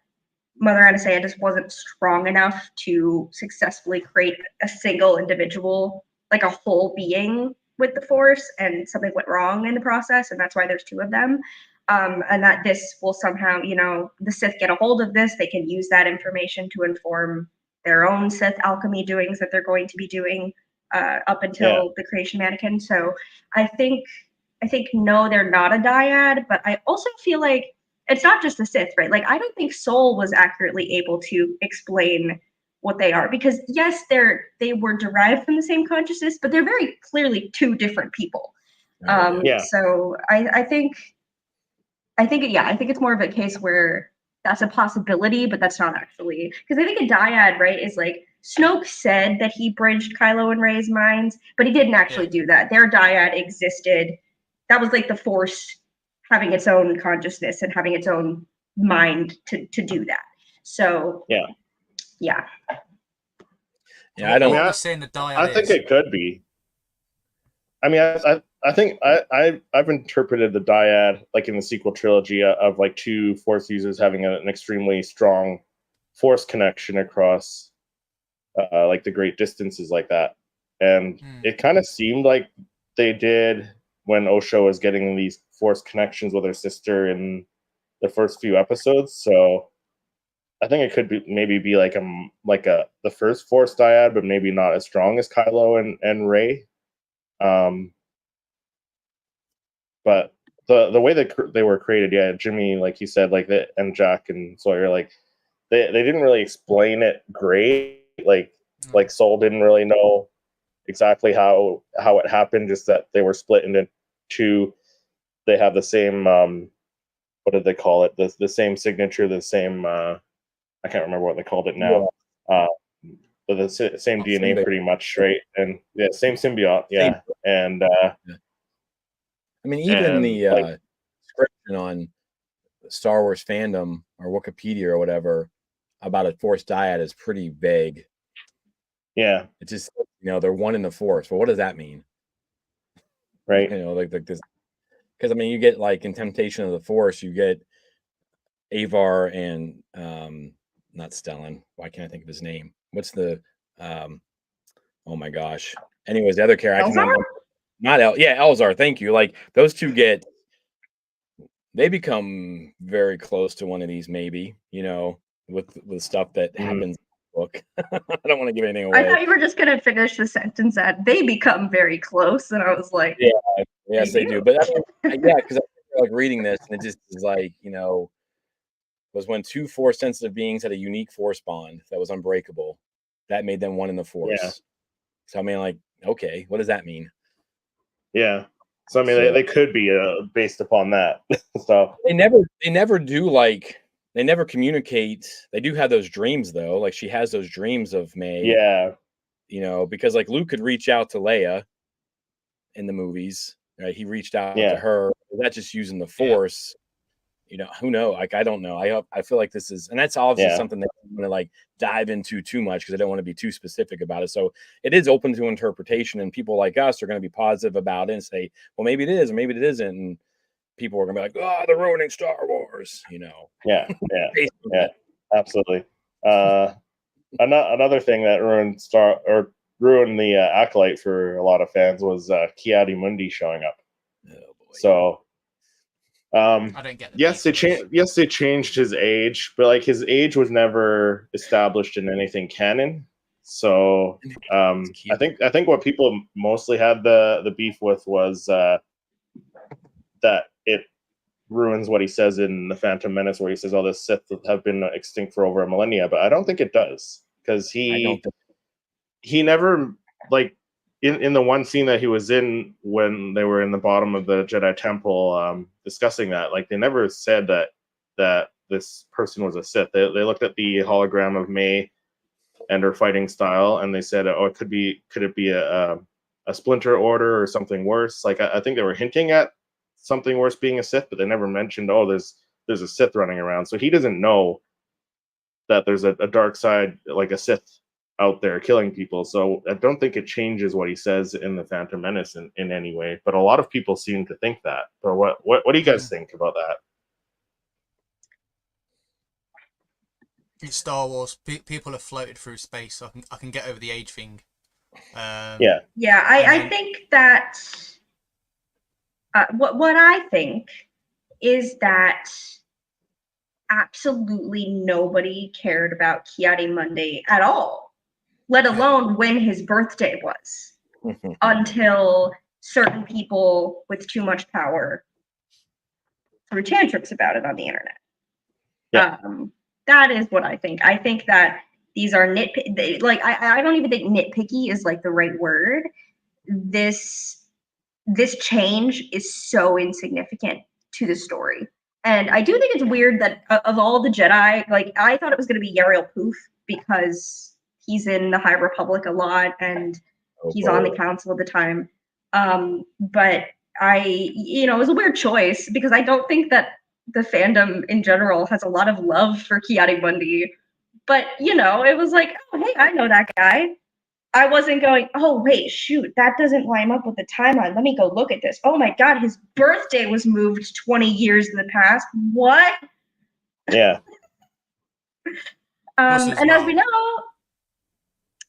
Mother Anastasia just wasn't strong enough to successfully create a single individual, like a whole being with the Force, and something went wrong in the process, and that's why there's two of them. And that this will somehow, the Sith get a hold of this, they can use that information to inform their own Sith alchemy doings that they're going to be doing up until the creation of Anakin. So I think no, they're not a dyad, but I also feel like it's not just the Sith, right? Like, I don't think Soul was accurately able to explain what they are, because yes, they were derived from the same consciousness, but they're very clearly two different people. So I think it's more of a case where that's a possibility, but that's not actually, because I think a dyad, right, is like Snoke said that he bridged Kylo and Rey's minds, but he didn't actually do that. Their dyad existed. That was like the Force having its own consciousness and having its own mind to do that. So I think it could be. I mean, I think I've interpreted the dyad, like in the sequel trilogy, of like two Force users having an extremely strong Force connection across like the great distances like that. And it kind of seemed like they did when Osho was getting these Force connections with her sister in the first few episodes. So I think it could be like the first Force dyad, but maybe not as strong as Kylo and Rey. But the way that they were created, Jimmy, like you said, like and Jack and Sawyer, like they didn't really explain it great. Like Soul didn't really know exactly how it happened, just that they were split into two. They have the same what did they call it? The same signature, the same I can't remember what they called it now. But the same DNA symbiote. Pretty much, right? And same symbiote, and I mean, even the description on Star Wars fandom or Wikipedia or whatever about a Force dyad is pretty vague. Yeah, it's just they're one in the Force. Well, what does that mean? Right? Like this, because I mean, you get like in Temptation of the Force, you get Avar and not Stellan. Why can't I think of his name? What's the oh my gosh. Anyways, the other character. Elzar. Thank you. Like those two they become very close to one of these, maybe, with stuff that happens in the book. I don't want to give anything away. I thought you were just going to finish the sentence that they become very close. And I was like, yes, they do. But because I like reading this and it just is like, was when two Force sensitive beings had a unique Force bond that was unbreakable. That made them one in the Force. Yeah. So I mean, like, okay, what does that mean? Yeah. So I mean, So- they could be based upon that. So They never do they never communicate. They do have those dreams though. Like she has those dreams of May. yeah, You know, because like Luke could reach out to Leia in the movies. Right? He reached out to Yeah. her. That's just using the Force. You know, who knows? Like I don't know. I feel like this is, and that's obviously Yeah. something that I'm gonna like dive into too much because I don't want to be too specific about it. So it is open to interpretation, and people like us are going to be positive about it and say, well, maybe it is, or maybe it isn't. And people are gonna be like, oh, they're ruining Star Wars. You know, yeah, based on yeah, absolutely. Another thing that ruined the Acolyte for a lot of fans was Ki-Adi-Mundi showing up. that. Oh boy. So, I don't get the yes, they beef with changed. Yes, they changed his age, but like his age was never established in anything canon. So, I think what people mostly had the beef with was that it ruins what he says in the Phantom Menace, where he says, "Oh, the Sith have been extinct for over a millennia," but I don't think it does because I don't think he never like in the one scene that he was in when they were in the bottom of the Jedi Temple discussing that, like they never said that this person was a Sith. They looked at the hologram of May and her fighting style, and they said, "Oh, could it be a splinter order or something worse?" Like I think they were hinting at something worse being a Sith, but they never mentioned, "Oh, there's a Sith running around." So he doesn't know that there's a dark side, like a Sith out there killing people. So I don't think it changes what he says in the Phantom Menace in any way. But a lot of people seem to think that. But what do you guys think about that? It's Star Wars. People have floated through space. So I can get over the age thing. Yeah. Yeah, I think that what I think is that absolutely nobody cared about Ki-Adi-Mundi at all, let alone when his birthday was, until certain people with too much power threw tantrums about it on the internet. Yeah. That is what I think. I think that these are like I don't even think nitpicky is like the right word. This change is so insignificant to the story. And I do think it's weird that of all the Jedi, like I thought it was going to be Yarael Poof because he's in the High Republic a lot and he's on the council at the time. But it was a weird choice because I don't think that the fandom in general has a lot of love for Ki-Adi-Mundi. But, it was like, oh, hey, I know that guy. I wasn't going, oh, wait, shoot, that doesn't line up with the timeline. Let me go look at this. Oh, my God, his birthday was moved 20 years in the past. What? Yeah. And as we know,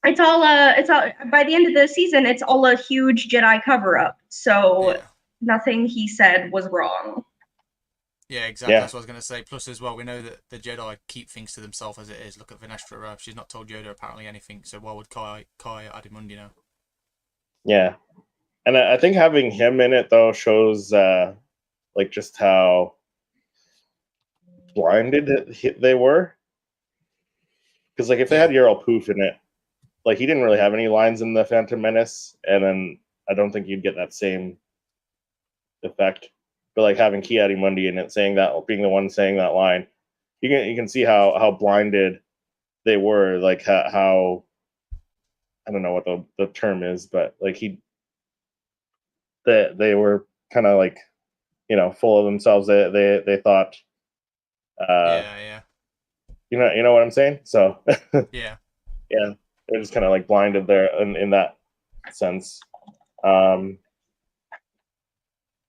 it's all by the end of the season, it's all a huge Jedi cover-up. So nothing he said was wrong. Yeah, exactly. That's what I was going to say. Plus, as well, we know that the Jedi keep things to themselves as it is. Look at Venestra. She's not told Yoda apparently anything. So why would Ki-Adi-Mundi know? Yeah, and I think having him in it though shows like just how blinded they were. Because like if they had Yarael Poof in it, like he didn't really have any lines in the Phantom Menace, and then I don't think you'd get that same effect. But like having Ki-Adi-Mundi in it, saying that, being the one saying that line, you can see how blinded they were. Like how I don't know what the term is, but like they were kind of like full of themselves. They thought, yeah. You know what I'm saying? So yeah, they're just kind of like blinded there in that sense.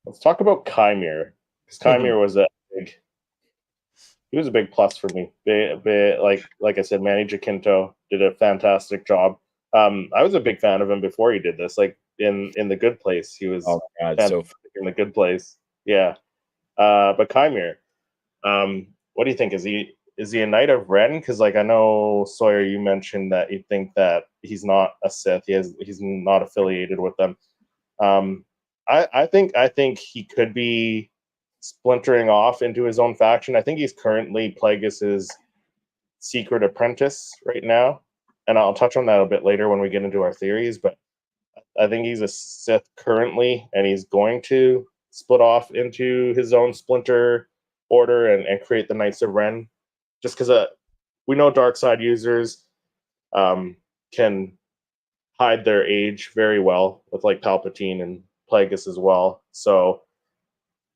Let's talk about Kymir, because Kymir was a big plus for me. Like I said, Manny Jacinto did a fantastic job. I was a big fan of him before he did this. Like in The Good Place, he was in The Good Place. Yeah, but Kymir, what do you think? Is he a Knight of Ren? Because like I know Sawyer, you mentioned that you think that he's not a Sith. He's not affiliated with them. I think he could be splintering off into his own faction. I think he's currently Plagueis's secret apprentice right now, and I'll touch on that a bit later when we get into our theories. But I think he's a Sith currently, and he's going to split off into his own splinter order and create the Knights of Ren. Just because we know dark side users can hide their age very well with like Palpatine and Plagueis as well. So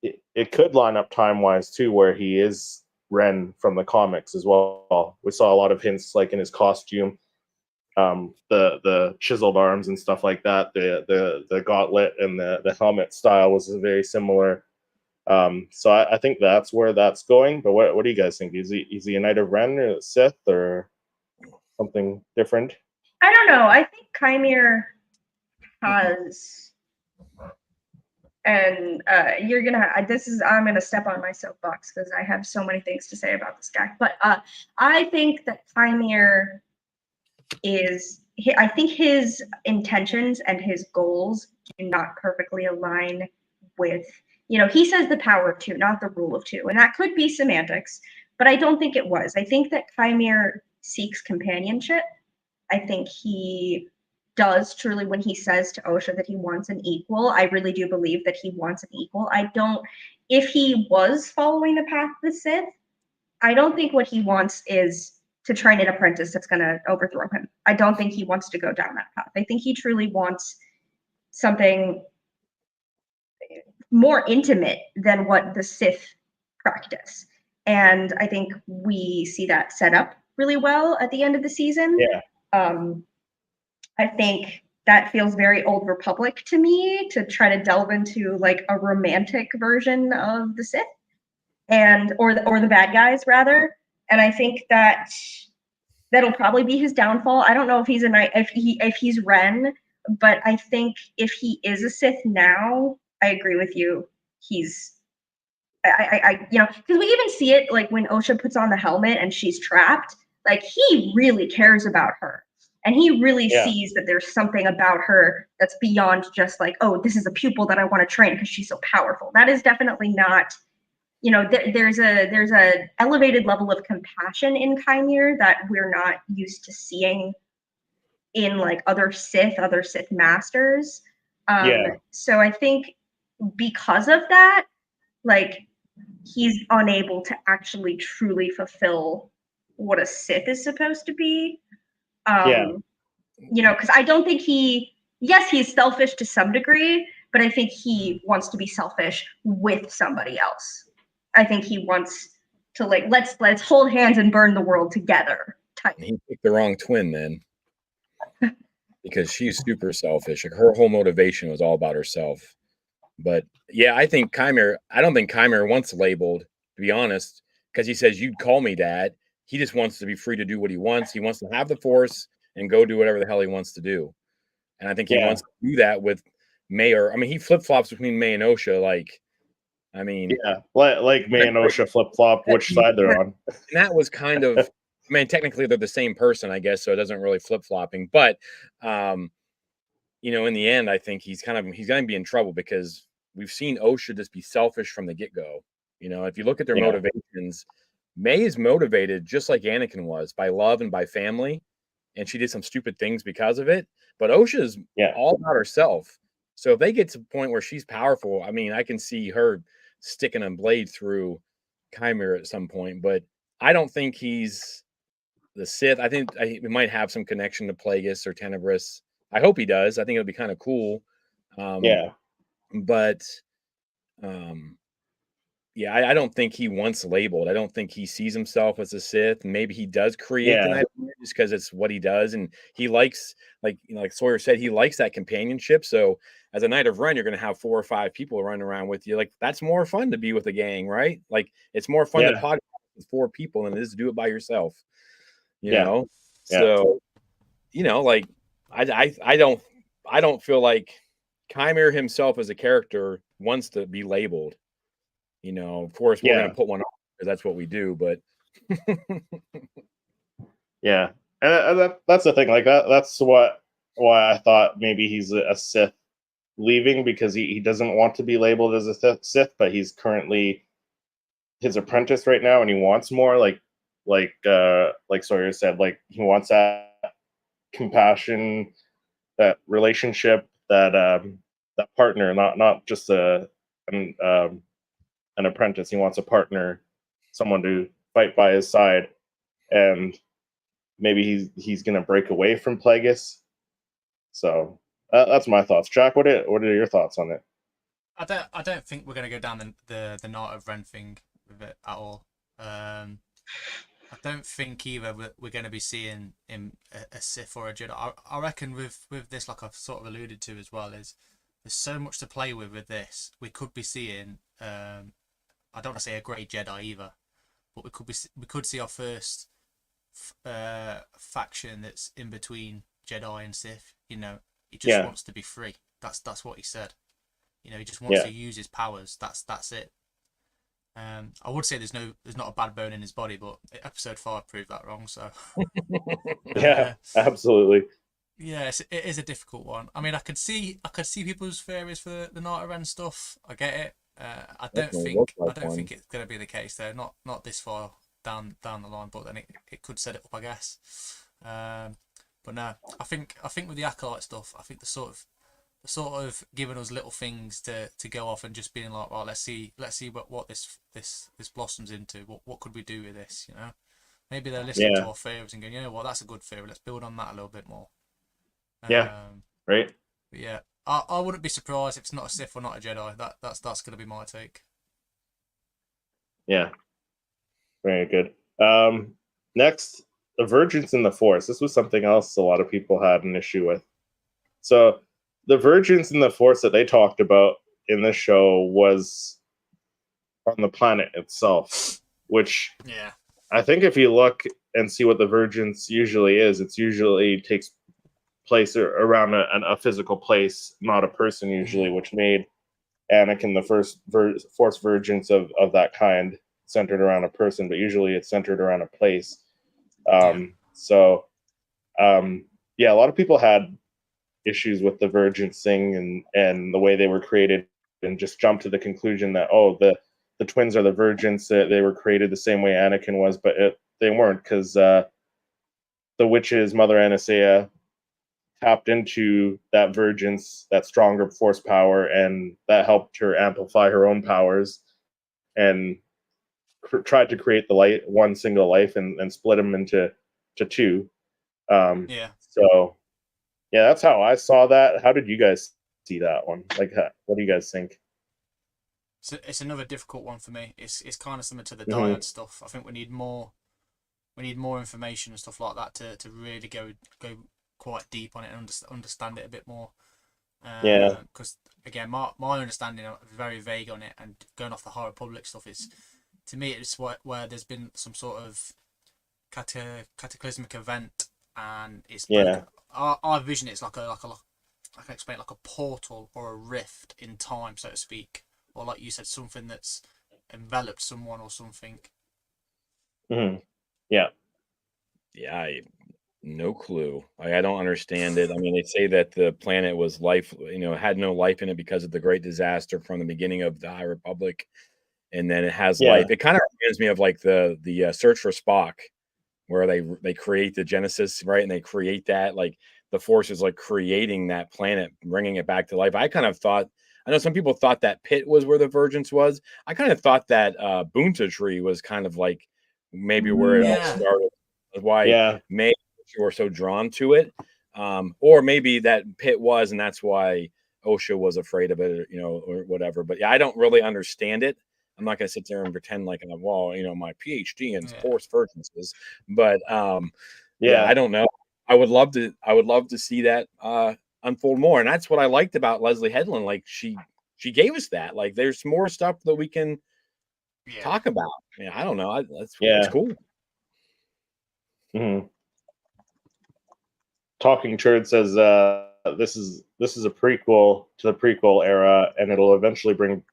it could line up time-wise too, where he is Ren from the comics as well. We saw a lot of hints like in his costume, the chiseled arms and stuff like that. The gauntlet and the helmet style was very similar. So I think that's where that's going. But what do you guys think? Is he a Knight of Ren or a Sith or something different? I don't know. I think Chimere has, and you're gonna. I'm gonna step on my soapbox because I have so many things to say about this guy. But I think that Chimere is. I think his intentions and his goals do not perfectly align with. He says the power of two, not the rule of two, and that could be semantics. But I don't think it was. I think that Chimere seeks companionship. I think he does truly, when he says to Osha that he wants an equal, I really do believe that he wants an equal. If he was following the path of the Sith, I don't think what he wants is to train an apprentice that's going to overthrow him. I don't think he wants to go down that path. I think he truly wants something more intimate than what the Sith practice. And I think we see that set up really well at the end of the season. Yeah. I think that feels very Old Republic to me, to try to delve into like a romantic version of the Sith or the bad guys rather. And I think that'll probably be his downfall. I don't know if he's a knight, if he's Ren, but I think if he is a Sith now, I agree with you. Because we even see it like when Osha puts on the helmet and she's trapped. Like he really cares about her, and he really sees that there's something about her that's beyond just like, oh, this is a pupil that I want to train because she's so powerful. That is definitely not. There's a elevated level of compassion in Chimere that we're not used to seeing in like other Sith masters. So I think because of that, like he's unable to actually truly fulfill what a Sith is supposed to be. Because I don't think he's selfish to some degree, but I think he wants to be selfish with somebody else. I think he wants to like, let's hold hands and burn the world together type. He picked the wrong twin then. Because she's super selfish. Like, her whole motivation was all about herself. But yeah, I don't think Chimere wants labeled, to be honest, because he says, you'd call me dad. He just wants to be free to do what he wants. He wants to have the Force and go do whatever the hell he wants to do. And I think he wants to do that with May. He flip-flops between May and Osha. Like May and Osha flip-flop which side they're on. And that was kind of, technically they're the same person, I guess, so it doesn't really flip-flopping. But, in the end, I think he's going to be in trouble because we've seen Osha just be selfish from the get-go. If you look at their motivations, May is motivated just like Anakin was, by love and by family, and she did some stupid things because of it. But Osha's all about herself. So if they get to the point where she's powerful, I can see her sticking a blade through Chimere at some point. But I don't think he's the Sith. I think he might have some connection to Plagueis or Tenebris. I hope he does. I think it'll be kind of cool. But I don't think he wants labeled. I don't think he sees himself as a Sith. Maybe he does create the Knight of Ren just because it's what he does, and he likes, like Sawyer said, he likes that companionship. So as a Knight of Ren, you're going to have 4 or 5 people running around with you. Like, that's more fun to be with a gang, right? Like, it's more fun to podcast with 4 people than it is to do it by yourself. You know. So, like, I don't feel like Chimere himself as a character wants to be labeled. Of course, we're going to put one on because that's what we do. But and that's the thing. Like that's why I thought maybe he's a Sith leaving, because he doesn't want to be labeled as a Sith, but he's currently his apprentice right now, and he wants more. Like Sawyer said, like he wants that compassion, that relationship that partner, not just an apprentice. He wants a partner, someone to fight by his side, and maybe he's going to break away from Plagueis. So that's my thoughts. Jack, what are your thoughts on it? I don't think we're going to go down the Knight of Ren thing with it at all. I don't think either we're going to be seeing him a Sith or a Jedi. I reckon with this, like I've sort of alluded to as well, is there's so much to play with this. We could be seeing, I don't want to say a Grey Jedi either, but we could see our first faction that's in between Jedi and Sith. You know, he just wants to be free. That's what he said. You know, he just wants to use his powers. That's it. I would say there's not a bad bone in his body, but episode 5 proved that wrong. So yeah, absolutely. Yeah, it is a difficult one. I mean, I could see people's theories for the Knight of Ren stuff. I get it. I don't think it's going to be the case though. Not this far down the line, but then it could set it up, I guess. But no, I think with the Acolyte stuff, I think the sort of giving us little things to go off and just being like, well, let's see what this blossoms into. What could we do with this? You know, maybe they're listening to our theories and going, you know what, that's a good theory. Let's build on that a little bit more. Right. But yeah, I wouldn't be surprised if it's not a Sith or not a Jedi. That's going to be my take. Yeah. Very good. Next, the Vergence in the Force. This was something else a lot of people had an issue with. So the Vergence in the Force that they talked about in this show was on the planet itself, which I think if you look and see what the Vergence usually is, it usually takes place around a physical place, not a person usually, which made Anakin the first Force Vergence of that kind, centered around a person, but usually it's centered around a place. So a lot of people had issues with the Vergence thing and the way they were created, and just jumped to the conclusion that the twins are the Vergence, that they were created the same way Anakin was, but they weren't, because the witch's mother Anastasia tapped into that Vergence, that stronger Force power, and that helped her amplify her own powers and tried to create the one single life and split them into two. So that's how I saw that. How did you guys see that one? Like, what do you guys think? So it's another difficult one for me. It's kind of similar to the dyad stuff. I think we need more information and stuff like that to really go quite deep on it and understand it a bit more. Because again, my understanding is very vague on it, and going off the High Republic stuff is, to me, it's where there's been some sort of cataclysmic event, and it's I vision it's like I can explain, like a portal or a rift in time, so to speak, or like you said, something that's enveloped someone or something. No clue. I don't understand it. I mean, they say that the planet was had no life in it because of the great disaster from the beginning of the High Republic, and then it has life. It kind of reminds me of like the Search for Spock, where they create the Genesis, right? And they create that, like the Force is like creating that planet, bringing it back to life. I kind of thought, I know some people thought that pit was where the Vergence was. I kind of thought that Boonta tree was kind of like maybe where it all started. Why maybe you were so drawn to it, or maybe that pit was, and that's why Osha was afraid of it, or whatever. But I don't really understand it. I'm not going to sit there and pretend like I'm, my PhD in Force Vergences, but I don't know. I would love to see that unfold more, and that's what I liked about Leslie Headland. Like she gave us that. Like there's more stuff that we can talk about. I don't know. It's cool. Talking Turd says this is a prequel to the prequel era, and it'll eventually bring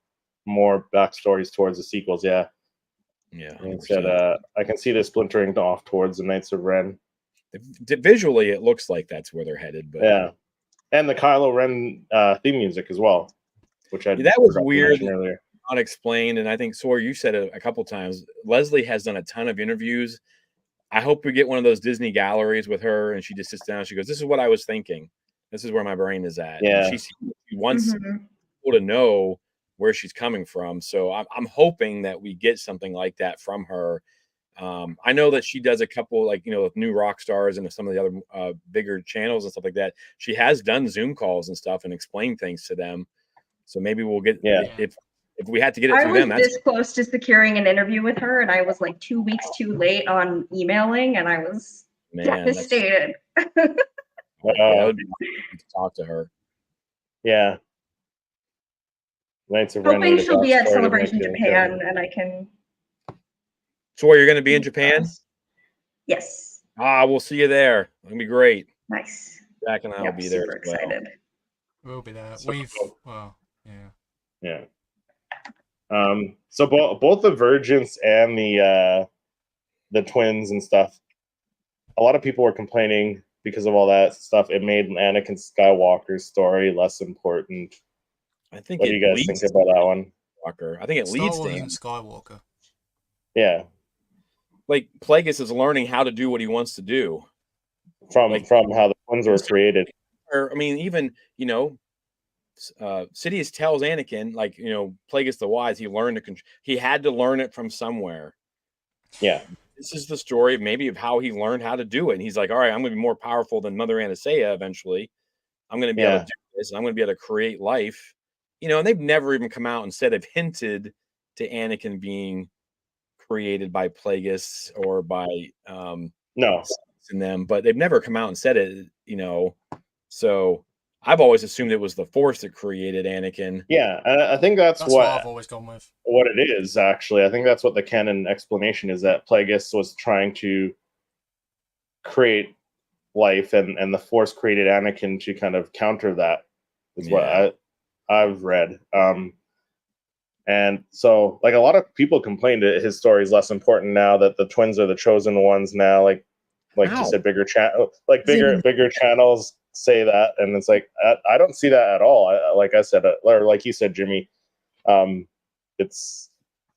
more backstories towards the sequels. And said I can see this splintering off towards the Knights of Ren. Visually it looks like that's where they're headed, but and the Kylo Ren theme music as well, which that was weird, earlier, unexplained. And I think Sawyer, you said it a couple times, Leslie has done a ton of interviews. I hope we get one of those Disney galleries with her and she just sits down and she goes, this is what I was thinking. This is where my brain is at. Yeah. And she wants Mhm. people to know where she's coming from. So I'm hoping that we get something like that from her. I know that she does a couple, like, with New Rock Stars and some of the other bigger channels and stuff like that. She has done Zoom calls and stuff and explained things to them. So maybe we'll get Yeah. if we had to get it I through was them. That's this close to securing an interview with her, and I was like 2 weeks too late on emailing, and I was man. That's, devastated. yeah, that would be awesome to talk to her. Yeah. Knights of Ren Hoping need a she'll be at backstory to Celebration make it Japan, good. and I can. So, are you going to be in Japan? Yes. We'll see you there. It'll be great. Nice. Jack and I will Yep, be there super as well. excited. We'll be there. So- Yeah. Yeah. So both the Virgins and the twins and stuff, a lot of people were complaining because of all that stuff. It made Anakin Skywalker's story less important. I think What do you guys think about that one? Skywalker. I think it Star leads Wars to isn't him. Skywalker. Yeah, Like Plagueis is learning how to do what he wants to do. from Like- how the twins were created. Or I mean, even Sidious tells Anakin, like, Plagueis the Wise, he had to learn it from somewhere. Yeah, This is the story of how he learned how to do it. And he's like, all right, I'm going to be more powerful than Mother Anastasia eventually. I'm going to be able to do this. And I'm going to be able to create life. And they've never even come out and said they've hinted to Anakin being created by Plagueis or by no, in them, but they've never come out and said it, So I've always assumed it was the Force that created Anakin. yeah. I think that's That's what what I've always gone with. it is. Actually, I think that's what the canon explanation is, that Plagueis was trying to create life, and the Force created Anakin to kind of counter that. Is what I've read. And so, like, a lot of people complained that his story is less important now that the twins are the chosen ones now. Like Wow. you said, bigger channels say that, and it's like I don't see that at all. Like I said, or like you said, Jimmy, it's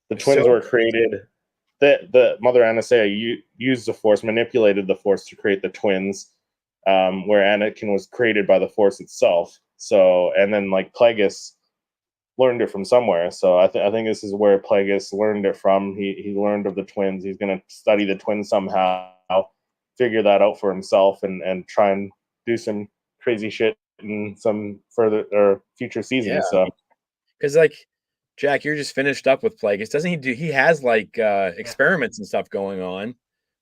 the twins were created. The Mother Anastasia used the Force, manipulated the Force to create the twins, where Anakin was created by the Force itself. So, and then like Plagueis learned it from somewhere. So I think this is where Plagueis learned it from. He learned of the twins. He's going to study the twins somehow, figure that out for himself, and try and do some crazy shit in some further or future seasons. Yeah. So, because like Jack, you're just finished up with Plagueis. Doesn't he has like experiments and stuff going on.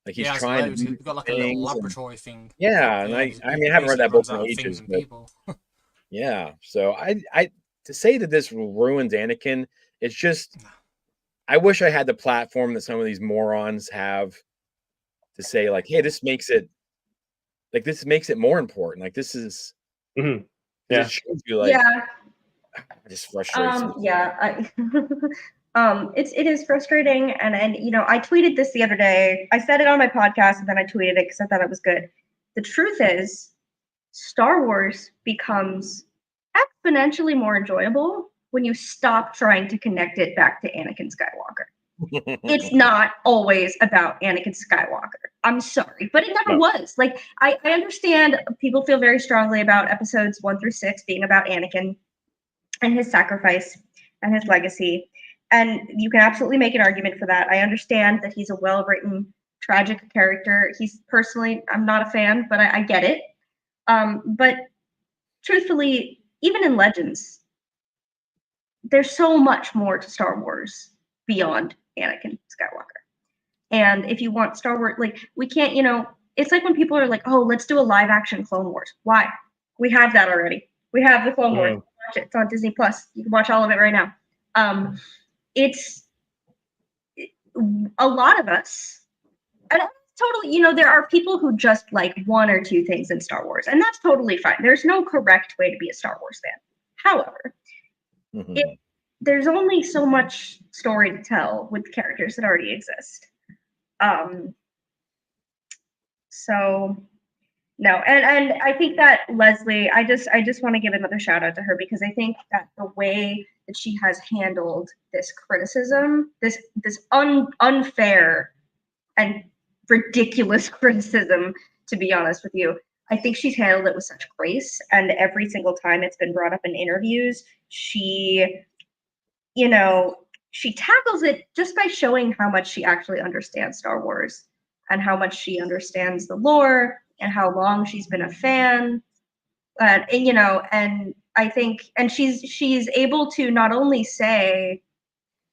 Like he's trying to do He's got like a little things and- laboratory thing. Yeah, and I haven't read that book in ages, but People. yeah. So I to say that this ruins Anakin, it's just I wish I had the platform that some of these morons have to say, like, hey, this makes it more important. Like this is Mhm. it shows you, like, Yeah. it just frustrates me. Yeah. It is frustrating, and I tweeted this the other day. I said it on my podcast, and then I tweeted it because I thought it was good. The truth is, Star Wars becomes exponentially more enjoyable when you stop trying to connect it back to Anakin Skywalker. It's not always about Anakin Skywalker. I'm sorry, but it never was. Like, I understand people feel very strongly about episodes 1 through 6 being about Anakin and his sacrifice and his legacy. And you can absolutely make an argument for that. I understand that he's a well-written, tragic character. I'm not a fan, but I get it. But truthfully, even in Legends, there's so much more to Star Wars beyond Anakin Skywalker. And if you want Star Wars, like, we can't, it's like when people are like, oh, let's do a live-action Clone Wars. Why? We have that already. We have the Clone Wars. Watch it. It's on Disney Plus. You can watch all of it right now. It's a lot of us, and totally, there are people who just like 1 or 2 things in Star Wars, and that's totally fine. There's no correct way to be a Star Wars fan. However, there's only so much story to tell with characters that already exist. So no, and I think that Leslie, I just want to give another shout out to her, because I think that the way that she has handled this criticism, this unfair and ridiculous criticism, to be honest with you, I think she's handled it with such grace, and every single time it's been brought up in interviews, she, you know, she tackles it just by showing how much she actually understands Star Wars and how much she understands the lore and how long she's been a fan. And you know, and I think, and she's able to not only say,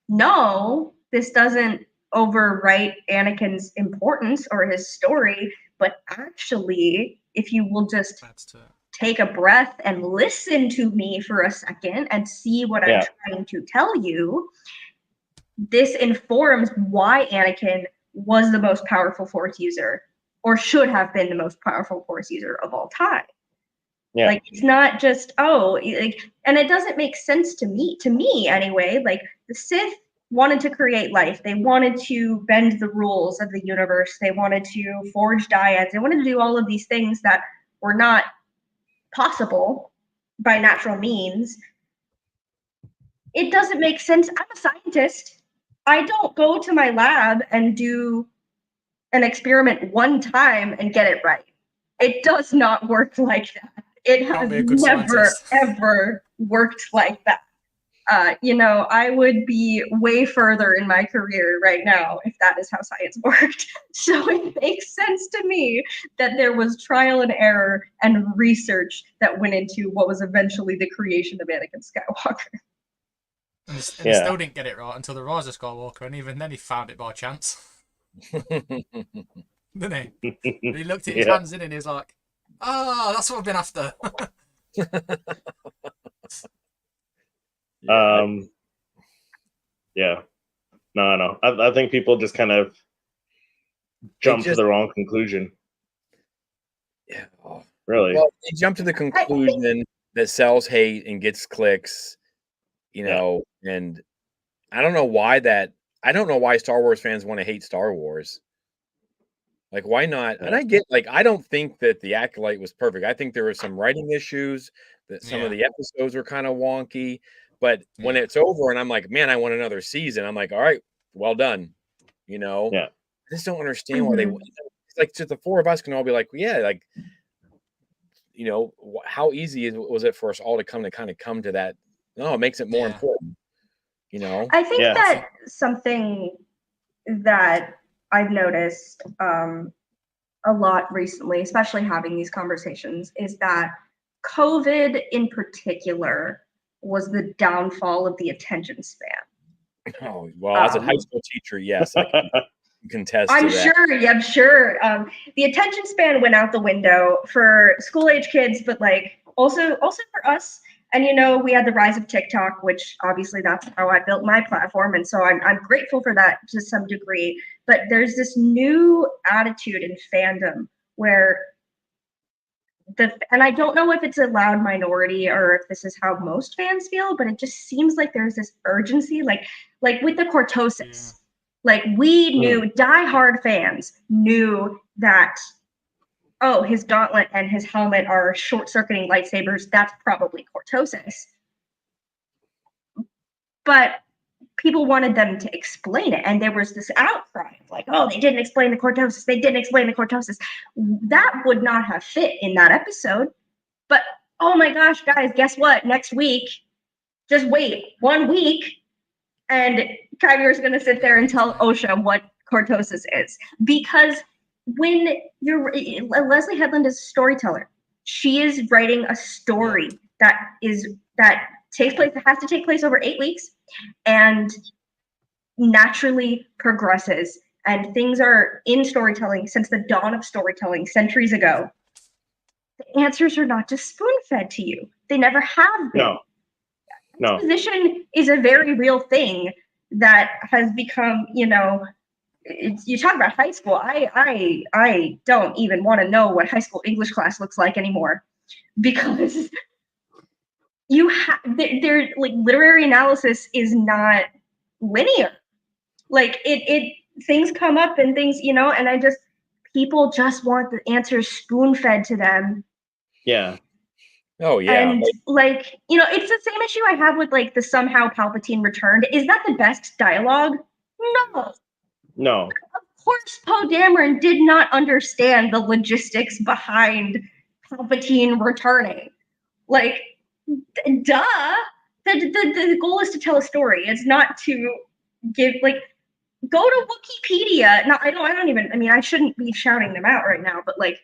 no, this doesn't overwrite Anakin's importance or his story, but actually, if you will just That's to it. take a breath and listen to me for a second and see what I'm trying to tell you, this informs why Anakin was the most powerful Force user, or should have been the most powerful Force user of all time. Yeah. Like, it's not just, oh, like, and it doesn't make sense to me anyway. Like, the Sith wanted to create life. They wanted to bend the rules of the universe. They wanted to forge dyads. They wanted to do all of these things that were not possible by natural means. It doesn't make sense. I'm a scientist. I don't go to my lab and do an experiment one time and get it right. It does not work like that. It has never, ever worked like that. You know, I would be way further in my career right now if that is how science worked. So it makes sense to me that there was trial and error and research that went into what was eventually the creation of Anakin Skywalker. And he still didn't get it right until the Rise of Skywalker, and even then he found it by chance. Didn't he? He looked at his hands in and he was like, oh, that's what I've been after. No. I think people just kind of jump to the wrong conclusion. Yeah. Really? Well, they jump to the conclusion that sells hate and gets clicks, you know, and I don't know why Star Wars fans want to hate Star Wars. Like, why not? And I get, like, I don't think that The Acolyte was perfect. I think there were some writing issues, that some of the episodes were kind of wonky. But when it's over and I'm like, man, I want another season, I'm like, all right, well done. You know? Yeah. I just don't understand why they, like, just the four of us can all be like, yeah, like, you know, how easy was it for us all to kind of come to that? No, it makes it more important. You know? I think that something that I've noticed a lot recently, especially having these conversations, is that COVID in particular was the downfall of the attention span. Oh, well, as a high school teacher, yes, I can contest I'm to that. I'm sure. The attention span went out the window for school-age kids, but like also for us. And, you know, we had the rise of TikTok, which obviously that's how I built my platform. And so I'm grateful for that to some degree. But there's this new attitude in fandom where and I don't know if it's a loud minority or if this is how most fans feel, but it just seems like there's this urgency, like with the Cortosis. Like, we knew, diehard fans knew that, oh, his gauntlet and his helmet are short-circuiting lightsabers. That's probably Cortosis. But people wanted them to explain it, and there was this outcry of like, oh, they didn't explain the Cortosis. They didn't explain the Cortosis. That would not have fit in that episode. But, oh my gosh, guys, guess what? Next week, just wait 1 week, and Kyvier's going to sit there and tell OSHA what Cortosis is. Because when Leslie Headland is a storyteller, she is writing a story that has to take place over 8 weeks and naturally progresses. And things are in storytelling since the dawn of storytelling centuries ago. The answers are not just spoon-fed to you. They never have been. No. Exposition is a very real thing that has become, you know, you talk about high school. I don't even want to know what high school English class looks like anymore, because there like literary analysis is not linear. Like it things come up and things, you know, and people just want the answers spoon-fed to them. Yeah. Oh yeah. And like, you know, it's the same issue I have with like the somehow Palpatine returned. Is that the best dialogue? No. Of course, Poe Dameron did not understand the logistics behind Palpatine returning. Like, duh. The goal is to tell a story. It's not to give, like, go to Wikipedia. No, I don't even, I mean, I shouldn't be shouting them out right now, but like,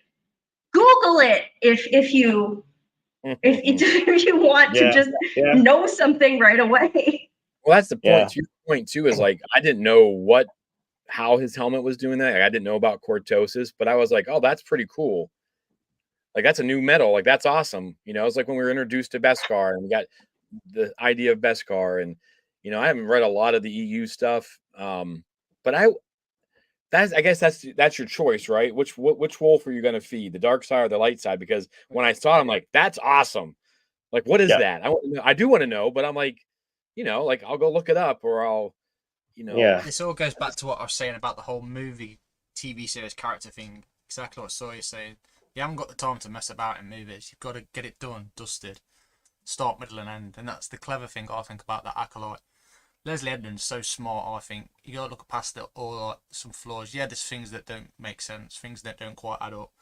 Google it if you want to just know something right away. Well, that's the point. Yeah. To your point too, is like I didn't know how his helmet was doing that. Like, I didn't know about cortosis, but I was like, oh, that's pretty cool. Like that's a new metal. Like that's awesome. You know, it's like when we were introduced to Beskar and we got the idea of Beskar, and you know, I haven't read a lot of the EU stuff, but I guess that's your choice, right? Which wolf are you going to feed, the dark side or the light side? Because when I saw it, I'm like, that's awesome. Like, what is that? I do want to know, but I'm like, you know, like I'll go look it up, or I'll, you know. Yeah. This all goes back to what I was saying about the whole movie, TV series character thing. Exactly what Sawyer's saying. You haven't got the time to mess about in movies. You've got to get it done, dusted, start, middle, and end. And that's the clever thing I think about that Acolyte. Leslie Edmonds so smart. I think you got to look past all some flaws. Yeah, there's things that don't make sense, things that don't quite add up.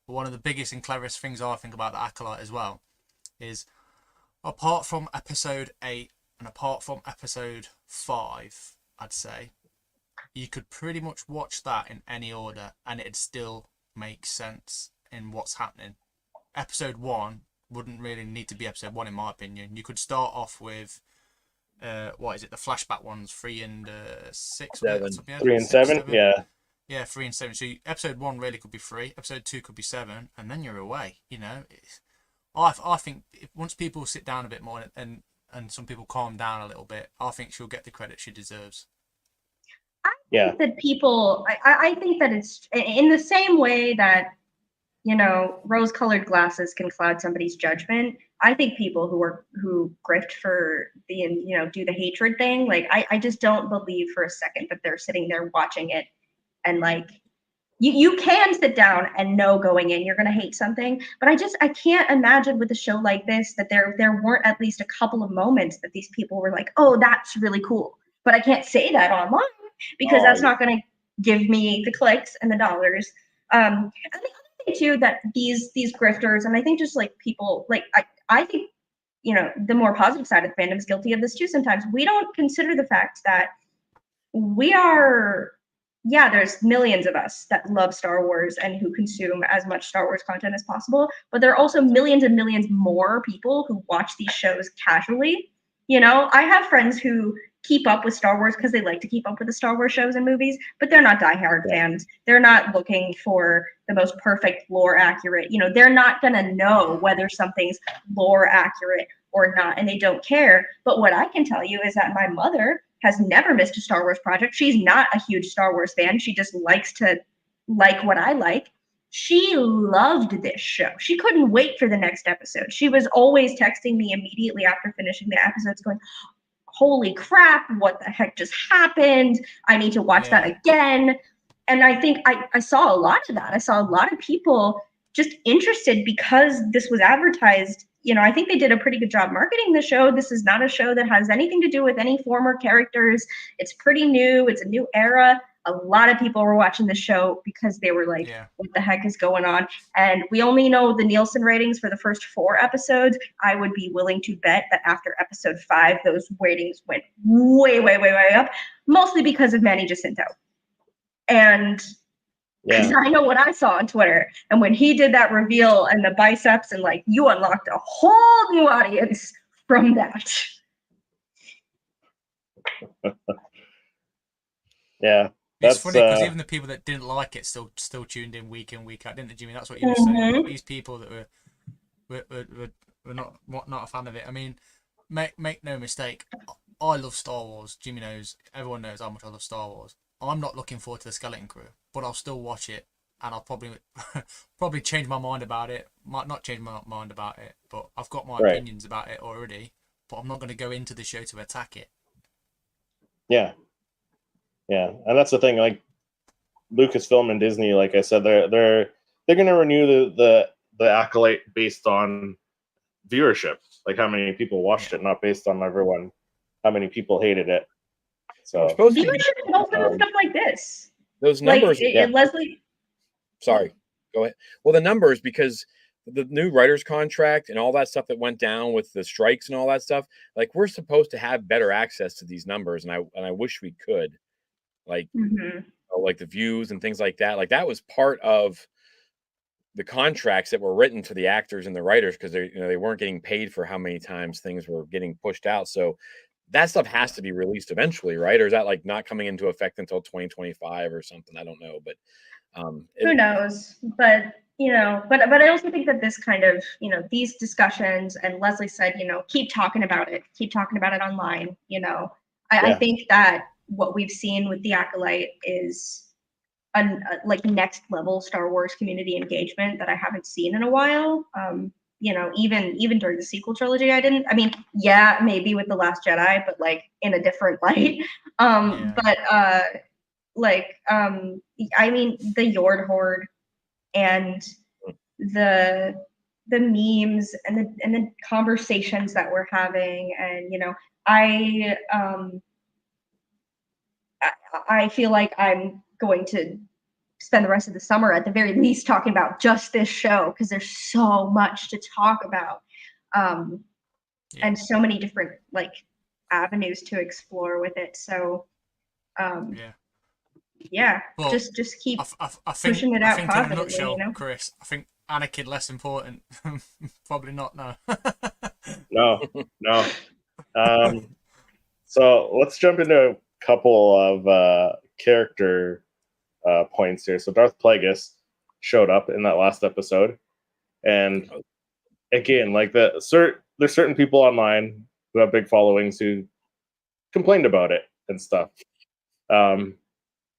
But one of the biggest and cleverest things I think about the Acolyte as well is, apart from episode 8 and apart from episode 5, I'd say you could pretty much watch that in any order and it'd still make sense in what's happening. Episode 1 wouldn't really need to be episode 1 in my opinion. You could start off with what is it, the flashback ones, 3 and 6, 7. 3 and 7, yeah, 3 and 7. So episode 1 really could be 3, episode 2 could be 7, and then you're away. You know, I think once people sit down a bit more and some people calm down a little bit, I think she'll get the credit she deserves. I think that people, I think that it's in the same way that, you know, rose-colored glasses can cloud somebody's judgment. I think people who grift for the, you know, do the hatred thing, like I just don't believe for a second that they're sitting there watching it and like you can sit down and know going in you're gonna hate something, but I can't imagine with a show like this that there weren't at least a couple of moments that these people were like, oh, that's really cool. But I can't say that online because that's not gonna give me the clicks and the dollars. And the other thing too, that these grifters, and I think just like people, like I think, you know, the more positive side of the fandom is guilty of this too sometimes. We don't consider the fact that we are, yeah, there's millions of us that love Star Wars and who consume as much Star Wars content as possible, but there are also millions and millions more people who watch these shows casually. You know, I have friends who keep up with Star Wars because they like to keep up with the Star Wars shows and movies, but they're not diehard fans. They're not looking for the most perfect lore accurate, you know, they're not going to know whether something's lore accurate or not, and they don't care. But what I can tell you is that my mother has never missed a Star Wars project. She's not a huge Star Wars fan. She just likes to like what I like. She loved this show. She couldn't wait for the next episode. She was always texting me immediately after finishing the episodes going, holy crap, what the heck just happened? I need to watch that again. And I think I saw a lot of that. I saw a lot of people just interested because this was advertised. You know, I think they did a pretty good job marketing the show. This is not a show that has anything to do with any former characters. It's pretty new. It's a new era. A lot of people were watching the show because they were like, what the heck is going on? And we only know the Nielsen ratings for the first 4 episodes. I would be willing to bet that after episode 5, those ratings went way, way, way, way up, mostly because of Manny Jacinto. And because I know what I saw on Twitter. And when he did that reveal and the biceps, and like, you unlocked a whole new audience from that. Yeah. It's funny because even the people that didn't like it still tuned in week in, week out, didn't they, Jimmy? That's what you were saying. But these people that were not a fan of it. I mean, make no mistake, I love Star Wars. Jimmy knows, everyone knows how much I love Star Wars. I'm not looking forward to the Skeleton Crew, but I'll still watch it, and I'll probably change my mind about it. Might not change my mind about it, but I've got my opinions about it already. But I'm not going to go into the show to attack it. Yeah, and that's the thing. Like Lucasfilm and Disney, like I said, they're going to renew the Acolyte based on viewership, like how many people watched it, not based on how many people hated it. So viewership and also stuff like this. Those numbers, like, Leslie. Sorry, go ahead. Well, the numbers, because the new writers contract and all that stuff that went down with the strikes and all that stuff, like we're supposed to have better access to these numbers, and I wish we could, like Mhm. like the views and things like that. Like that was part of the contracts that were written to the actors and the writers because they weren't getting paid for how many times things were getting pushed out. So that stuff has to be released eventually, right? Or is that like not coming into effect until 2025 or something? I don't know, but Who knows? But but I also think that this kind of these discussions, and Leslie said, keep talking about it online. I Yeah. think that what we've seen with the Acolyte is like next level Star Wars community engagement that I haven't seen in a while. Even during the sequel trilogy, I didn't. I mean, yeah, maybe with The Last Jedi, but like in a different light. Yeah. But I mean, the Yord Horde and the memes and the conversations that we're having, and I feel like I'm going to spend the rest of the summer at the very least talking about just this show because there's so much to talk about, and so many different like avenues to explore with it. So Well, just keep I think, pushing it I out think in a positively, nutshell, Chris, I think Anakin less important. Probably not. No. No. So let's jump into a couple of character points here. So Darth Plagueis showed up in that last episode, and again, like there's certain people online who have big followings who complained about it and stuff.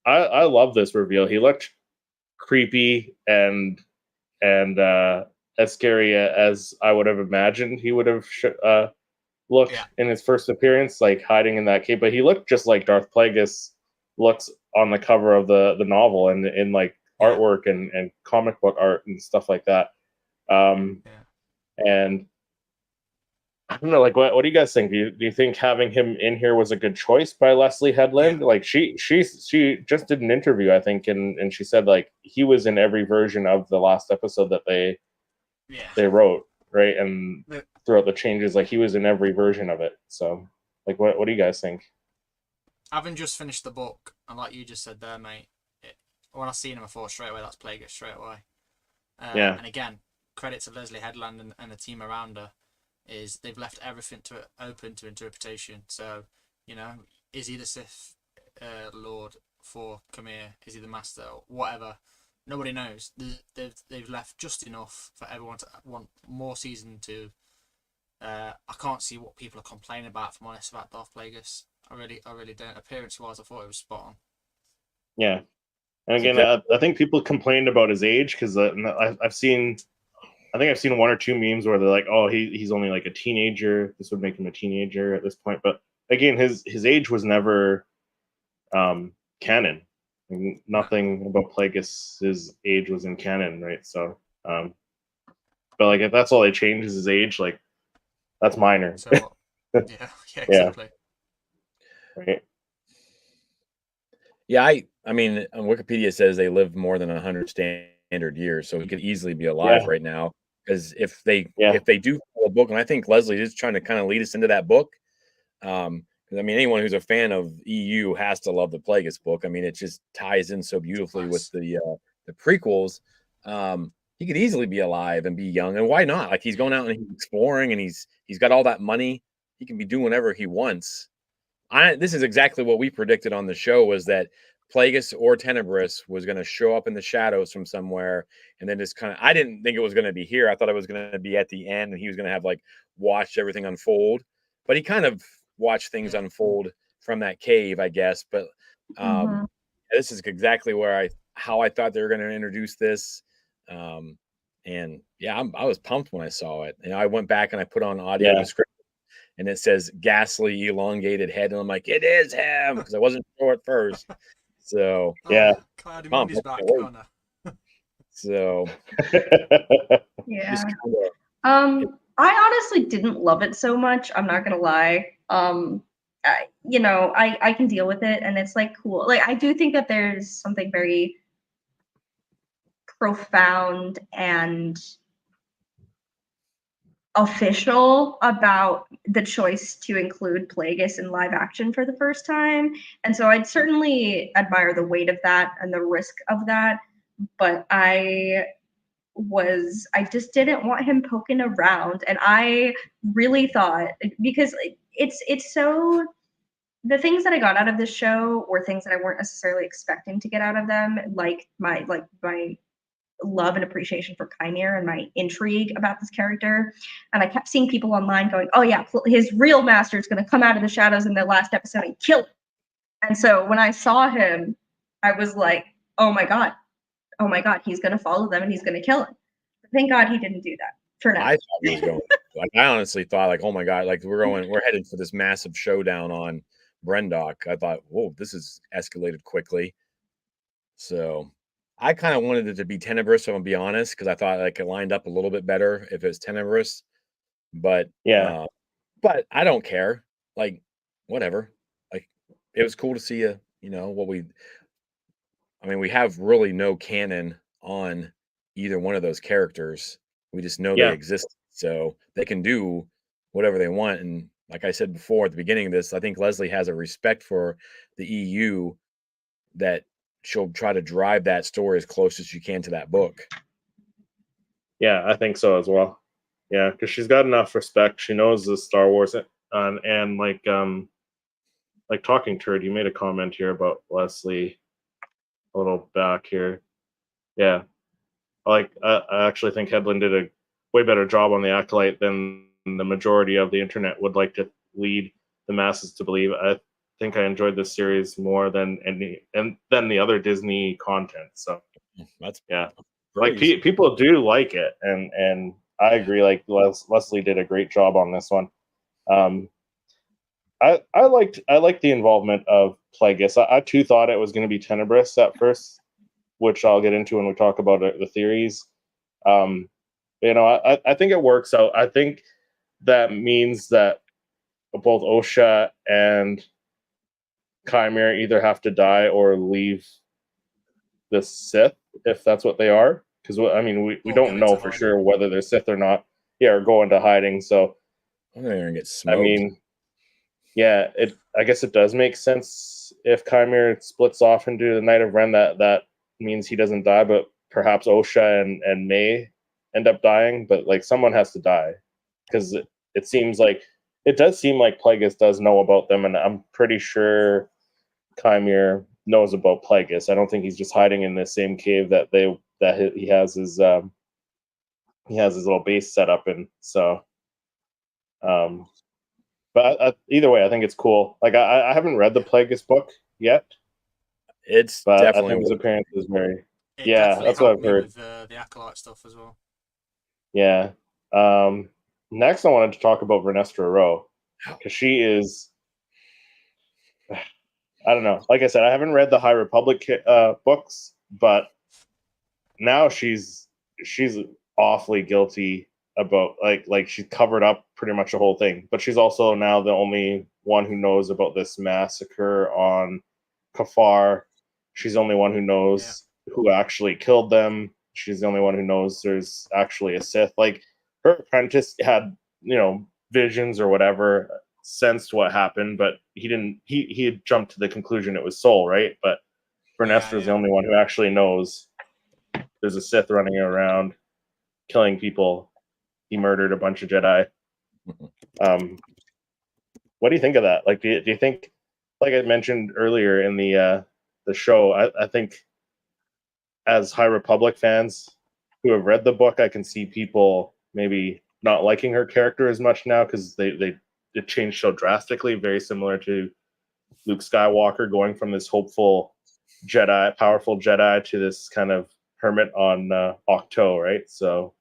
I love this reveal. He looked creepy and as scary as I would have imagined he would have looked in his first appearance, like hiding in that cape. But he looked just like Darth Plagueis looks on the cover of the novel and in like artwork and comic book art and stuff like that. And I don't know, like what do you guys think? Do you think having him in here was a good choice by Leslie Headland? Yeah. Like she just did an interview, I think, and she said like he was in every version of the last episode that they wrote, right? And throughout the changes, like he was in every version of it. So like what do you guys think? Having just finished the book, and like you just said there, mate, when I seen him, I thought straight away that's Plagueis straight away. And again, credit to Leslie Headland and the team around her, is they've left everything open to interpretation. So, is he the Sith Lord for Khmer? Is he the Master? Or whatever. Nobody knows. They've left just enough for everyone to want more season 2. I can't see what people are complaining about, if I'm honest, about Darth Plagueis. I really don't. Appearance-wise, I thought it was spot on. Yeah. And again, I think people complained about his age because I've seen one or two memes where they're like, "Oh, he's only like a teenager. This would make him a teenager at this point." But again, his age was never canon. Nothing about Plagueis' age was in canon, right? So, but like if that's all they change is his age, like that's minor. So, yeah, exactly. Right. Yeah, I mean, on Wikipedia says they lived more than 100 standard years, so he could easily be alive right now. Because if they do follow a book, and I think Leslie is trying to kind of lead us into that book. Because I mean, anyone who's a fan of EU has to love the Plagueis book. I mean, it just ties in so beautifully with the prequels. He could easily be alive and be young, and why not? Like he's going out and he's exploring, and he's got all that money. He can be doing whatever he wants. This is exactly what we predicted on the show, was that Plagueis or Tenebris was going to show up in the shadows from somewhere, and then just kind of, I didn't think it was going to be here. I thought it was going to be at the end, and he was going to have like watched everything unfold. But he kind of watched things unfold from that cave, I guess. But this is exactly how I thought they were going to introduce this. And yeah, I was pumped when I saw it. And I went back and I put on audio description. And it says ghastly, elongated head, and I'm like, it is him, because I wasn't sure at first. So Cloudy back. So yeah. I honestly didn't love it so much. I'm not gonna lie. I can deal with it, and it's like cool. Like I do think that there's something very profound and official about the choice to include Plagueis in live action for the first time. And so I'd certainly admire the weight of that and the risk of that. But I just didn't want him poking around. And I really thought, because it's so, the things that I got out of this show were things that I weren't necessarily expecting to get out of them, like my love and appreciation for Chimere and my intrigue about this character. And I kept seeing people online going, oh yeah, his real master is going to come out of the shadows in the last episode and kill him. And so when I saw him, I was like, oh my God, he's going to follow them and he's going to kill him. But thank God he didn't do that for now. I thought he was going. Like, I honestly thought, like, oh my God, like we're headed for this massive showdown on Brendock. I thought, whoa, this is escalated quickly. So I kind of wanted it to be Tenebrous, I'm gonna be honest, because I thought like it lined up a little bit better if it was Tenebrous. But Yeah. But I don't care. Like, whatever. Like, it was cool to see we have really no canon on either one of those characters. We just know Yeah. they exist, so they can do whatever they want. And like I said before at the beginning of this, I think Leslie has a respect for the EU that she'll try to drive that story as close as she can to that book. Yeah, I think so as well. Yeah, because she's got enough respect. She knows the Star Wars, and like Talking Turd, you made a comment here about Leslie a little back here. Yeah, I actually think Headland did a way better job on the Acolyte than the majority of the internet would like to lead the masses to believe. I think I enjoyed this series more than than the other Disney content. So That's yeah, praise. like people do like it, and I agree. Like Leslie did a great job on this one. I liked the involvement of Plagueis. I too thought it was going to be Tenebrous at first, which I'll get into when we talk about the theories. I think it works out. I think that means that both Osha and Chimere either have to die or leave the Sith, if that's what they are. Because we don't know for sure whether they're Sith or not. Yeah, or go into hiding. So I'm gonna get smoked. I mean, yeah, I guess it does make sense if Chimere splits off into the Knight of Ren. That means he doesn't die, but perhaps Osha and May end up dying. But like someone has to die, because it does seem like Plagueis does know about them, and I'm pretty sure Chimere knows about Plagueis. I don't think he's just hiding in the same cave that he has his little base set up in. So, but either way, I think it's cool. Like I haven't read the Plagueis book yet. But definitely I think his appearance is very. Yeah, that's what I've heard. With the Acolyte stuff as well. Yeah. Next, I wanted to talk about Vernestra Rwoh, because she is. I don't know. Like I said, I haven't read the High Republic books, but now she's awfully guilty about like she's covered up pretty much the whole thing. But she's also now the only one who knows about this massacre on Kafar. She's the only one who knows who actually killed them. She's the only one who knows there's actually a Sith. Like her apprentice had, visions or whatever, sensed what happened, but he didn't. He had jumped to the conclusion it was Sol, right? But Vernestra's the only one who actually knows there's a Sith running around, killing people. He murdered a bunch of Jedi. What do you think of that? Like, do you think, like I mentioned earlier in the show, I think as High Republic fans who have read the book, I can see people maybe not liking her character as much now because it changed so drastically, very similar to Luke Skywalker going from this hopeful Jedi, powerful Jedi, to this kind of hermit on Ahch-To, right? So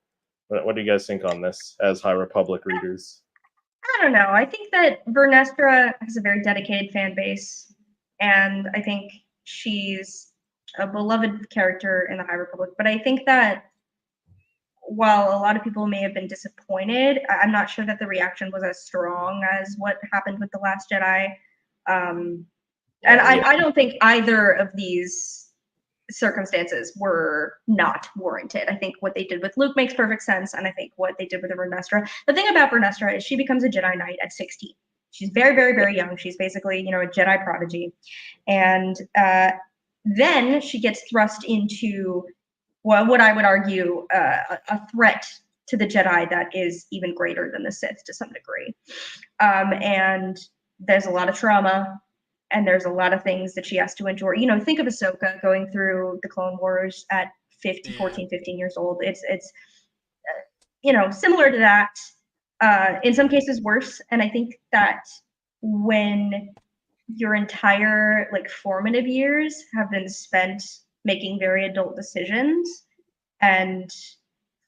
what do you guys think on this as High Republic readers? I don't know. I think that Vernestra has a very dedicated fan base, and I think she's a beloved character in the High Republic. But I think that while a lot of people may have been disappointed, I'm not sure that the reaction was as strong as what happened with The Last Jedi. And I don't think either of these circumstances were not warranted. I think what they did with Luke makes perfect sense, and I think what they did with Vernestra. The thing about Vernestra is she becomes a Jedi Knight at 16. She's very, very, very young. She's basically, a Jedi prodigy, and then she gets thrust into what I would argue a threat to the Jedi that is even greater than the Sith to some degree. And there's a lot of trauma, and there's a lot of things that she has to endure. Think of Ahsoka going through the Clone Wars at 14, 15 years old. It's similar to that, in some cases worse. And I think that when your entire formative years have been spent making very adult decisions and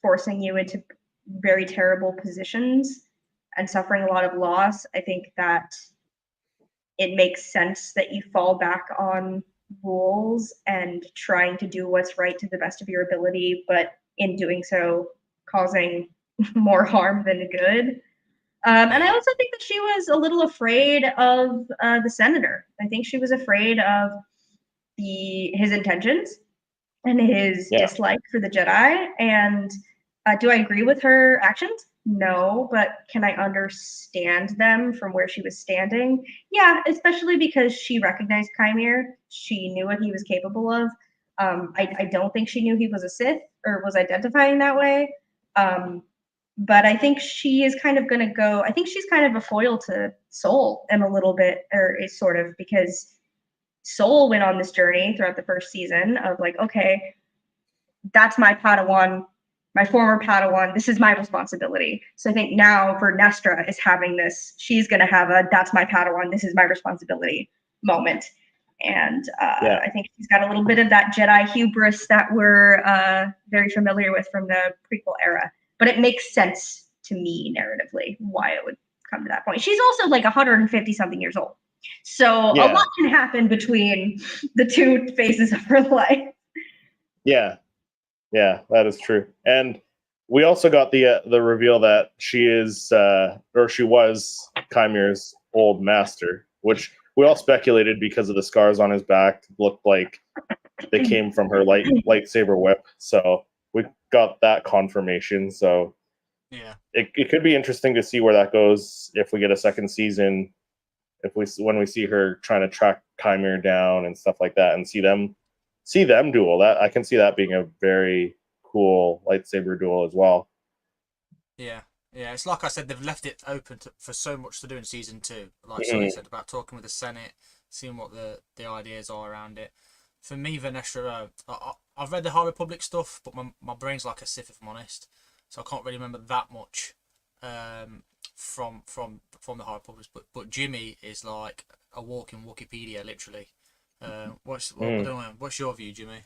forcing you into very terrible positions and suffering a lot of loss, I think that it makes sense that you fall back on rules and trying to do what's right to the best of your ability, but in doing so, causing more harm than good. And I also think that she was a little afraid of the Senator. I think she was afraid of his intentions and his dislike for the Jedi. And do I agree with her actions? No, but can I understand them from where she was standing? Yeah, especially because she recognized Kymir. She knew what he was capable of. I don't think she knew he was a Sith or was identifying that way. But I think she is kind of going to go, I think she's kind of a foil to Soul in a little bit, or is sort of, because Soul went on this journey throughout the first season of okay, that's my Padawan, my former Padawan, this is my responsibility. So I think now Vernestra is having this, she's going to have a, that's my Padawan, this is my responsibility moment. And I think she's got a little bit of that Jedi hubris that we're very familiar with from the prequel era. But it makes sense to me narratively why it would come to that point. She's also 150 something years old. So a lot can happen between the two phases of her life. Yeah, that is true. And we also got the reveal that she is or she was Kymir's old master, which we all speculated because of the scars on his back looked like they came from her lightsaber whip. So we got that confirmation. So it could be interesting to see where that goes if we get a second season. When we see her trying to track Kymir down and stuff like that, and see them duel, that I can see that being a very cool lightsaber duel as well. Yeah, it's like I said, they've left it open for so much to do in season 2. Like Sonny said about talking with the Senate, seeing what the ideas are around it. For me, Vernestra, I've read the High Republic stuff, but my brain's like a Sith, if I'm honest, so I can't really remember that much from the High Republic. But Jimmy is like a walking Wikipedia, literally. What's your view, Jimmy?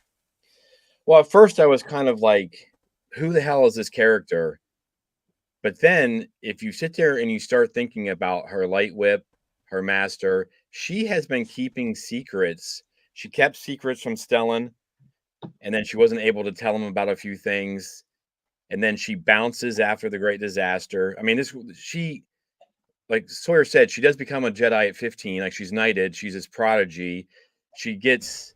Well, at first I was kind of like, who the hell is this character? But then if you sit there and you start thinking about her light whip, her master, she has been keeping secrets. She kept secrets from Stellan, and then she wasn't able to tell him about a few things. And then she bounces after the great disaster. I mean, she, like Sawyer said, she does become a Jedi at 15. Like, she's knighted. She's his prodigy. She gets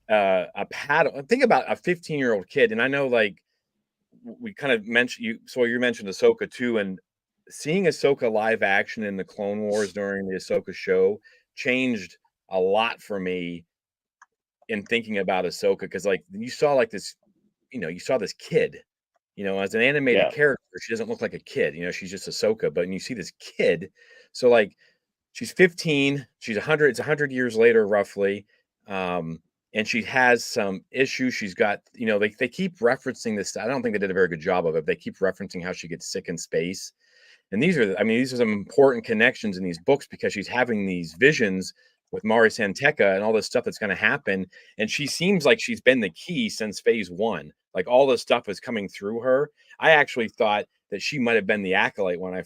a paddle. Think about a 15-year-old kid. And I know, we kind of mentioned, you mentioned Ahsoka too. And seeing Ahsoka live action in the Clone Wars during the Ahsoka show changed a lot for me in thinking about Ahsoka, because you saw this, you saw this kid, as an animated character, she doesn't look like a kid, she's just Ahsoka, but when you see this kid, so she's 15, she's 100, it's 100 years later roughly, and she has some issues. She's got, they keep referencing this. I don't think they did a very good job of it. They keep referencing how she gets sick in space. And these are some important connections in these books, because she's having these visions with Mari Santeca and all this stuff that's going to happen. And she seems like she's been the key since phase 1. All this stuff is coming through her. I actually thought that she might have been the acolyte when I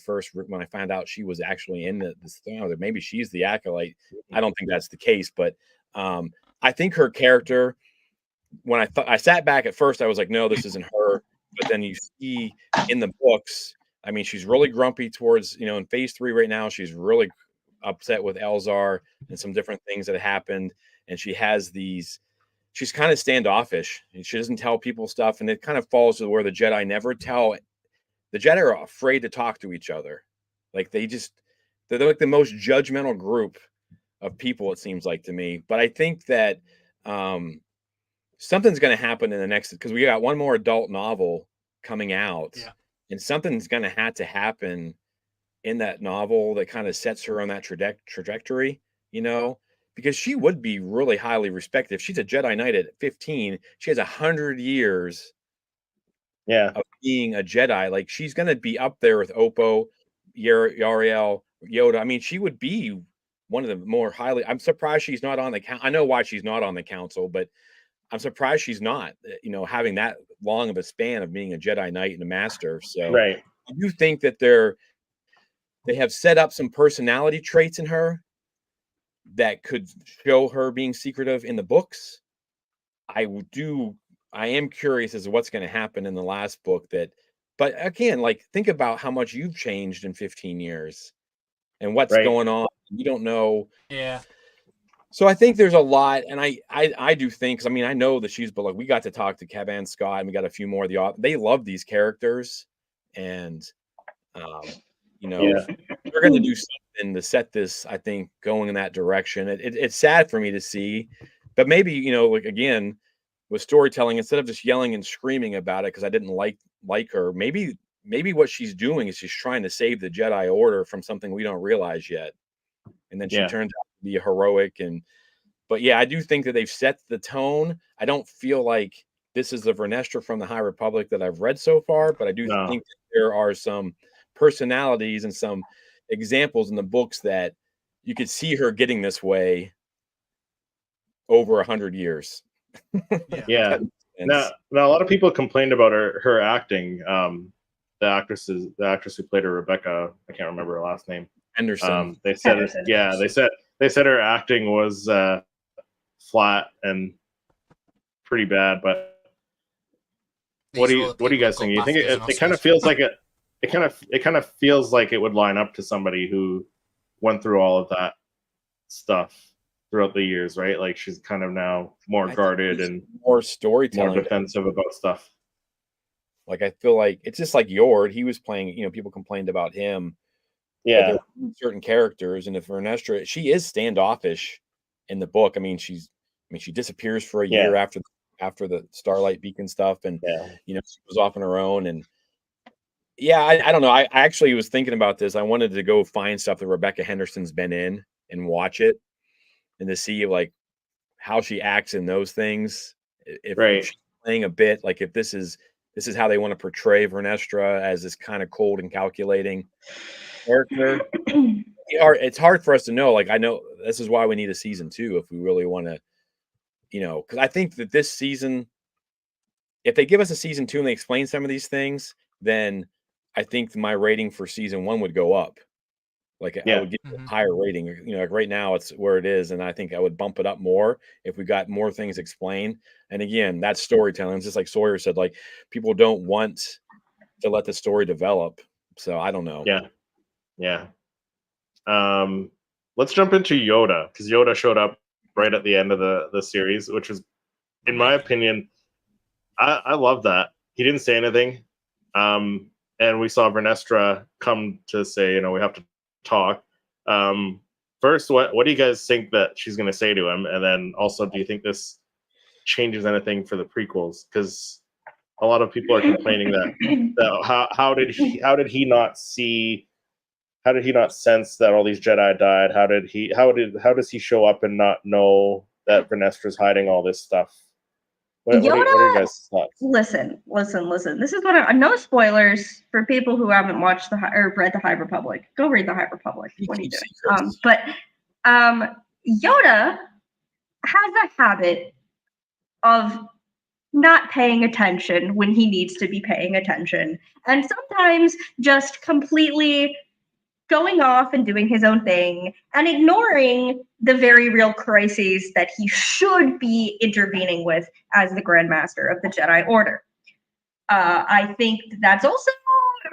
found out she was actually in this thing, that maybe she's the acolyte. I don't think that's the case, but I think her character, when I sat back at first, I was like, no, this isn't her. But then you see in the books, I mean, she's really grumpy towards, in phase 3 right now, she's really upset with Elzar and some different things that happened. And she has these she's kind of standoffish. She doesn't tell people stuff, and it kind of falls to where the Jedi never tell. The Jedi are afraid to talk to each other. Like they're like the most judgmental group of people, it seems like to me. But I think that something's going to happen in the next, because we got one more adult novel coming out, Yeah. and something's going to have to happen in that novel that kind of sets her on that trajectory, because she would be really highly respected. If she's a Jedi Knight at 15, she has 100 years of being a Jedi. Like she's going to be up there with Oppo, Yariel, Yoda. I mean, she would be one of the more highly. I'm surprised she's not on the council. I know why she's not on the council, but I'm surprised she's not, having that long of a span of being a Jedi Knight and a Master. So Right. I do think that they have set up some personality traits in her that could show her being secretive in the books. I am curious as to what's going to happen in the last book but again, like think about how much you've changed in 15 years and what's going on. You don't know. Yeah. So I think there's a lot, and I do think, because I mean I know that but like we got to talk to Cavan Scott, and we got a few more of the authors. They love these characters, and they're going to do something to set this, I think, going in that direction. It's sad for me to see, but maybe like again with storytelling, instead of just yelling and screaming about it because I didn't like her, maybe what she's doing is she's trying to save the Jedi Order from something we don't realize yet, and then she turns out to be heroic. But yeah, I do think that they've set the tone. I don't feel like this is the Vernestra from the High Republic that I've read so far, but I do think that there are some personalities and some examples in the books that you could see her getting this way over 100 years. Yeah. Now a lot of people complained about her acting. The actress who played her, Rebecca, I can't remember her last name. Henderson. They said they said her acting was flat and pretty bad. But what do you guys think? You think it kind of feels like it kind of feels like it would line up to somebody who went through all of that stuff throughout the years, right? Like she's kind of now more guarded and more storytelling, more defensive about stuff. Like I feel like it's just like Yord. He was playing, people complained about him. Yeah, there were certain characters, and if Vernestra, she is standoffish in the book. I mean, she disappears for a year after the Starlight Beacon stuff, and she was off on her own. And I don't know. I actually was thinking about this. I wanted to go find stuff that Rebecca Henderson's been in and watch it, and to see like how she acts in those things. If she's playing a bit, like if this is how they want to portray Vernestra as this kind of cold and calculating character. It's hard for us to know. Like I know this is why we need a season 2 if we really want to, because I think that this season, if they give us a season 2 and they explain some of these things, then I think my rating for season 1 would go up. Like I would get a higher rating. Like right now it's where it is, and I think I would bump it up more if we got more things explained. And again, that's storytelling. It's just like Sawyer said, like people don't want to let the story develop. So I don't know. Yeah. Let's jump into Yoda, because Yoda showed up right at the end of the series, which was, in my opinion, I love that. He didn't say anything. And we saw Vernestra come to say, we have to talk. First, what do you guys think that she's going to say to him? And then also, do you think this changes anything for the prequels? Because a lot of people are complaining that how did he not see? How did he not sense that all these Jedi died? How does he show up and not know that Vernestra's hiding all this stuff? What are you guys' thoughts? Listen. This is what no spoilers for people who haven't watched or read the High Republic. Go read the High Republic. What are you doing? But Yoda has a habit of not paying attention when he needs to be paying attention, and sometimes just completely going off and doing his own thing and ignoring the very real crises that he should be intervening with as the Grand Master of the Jedi Order. I think that's also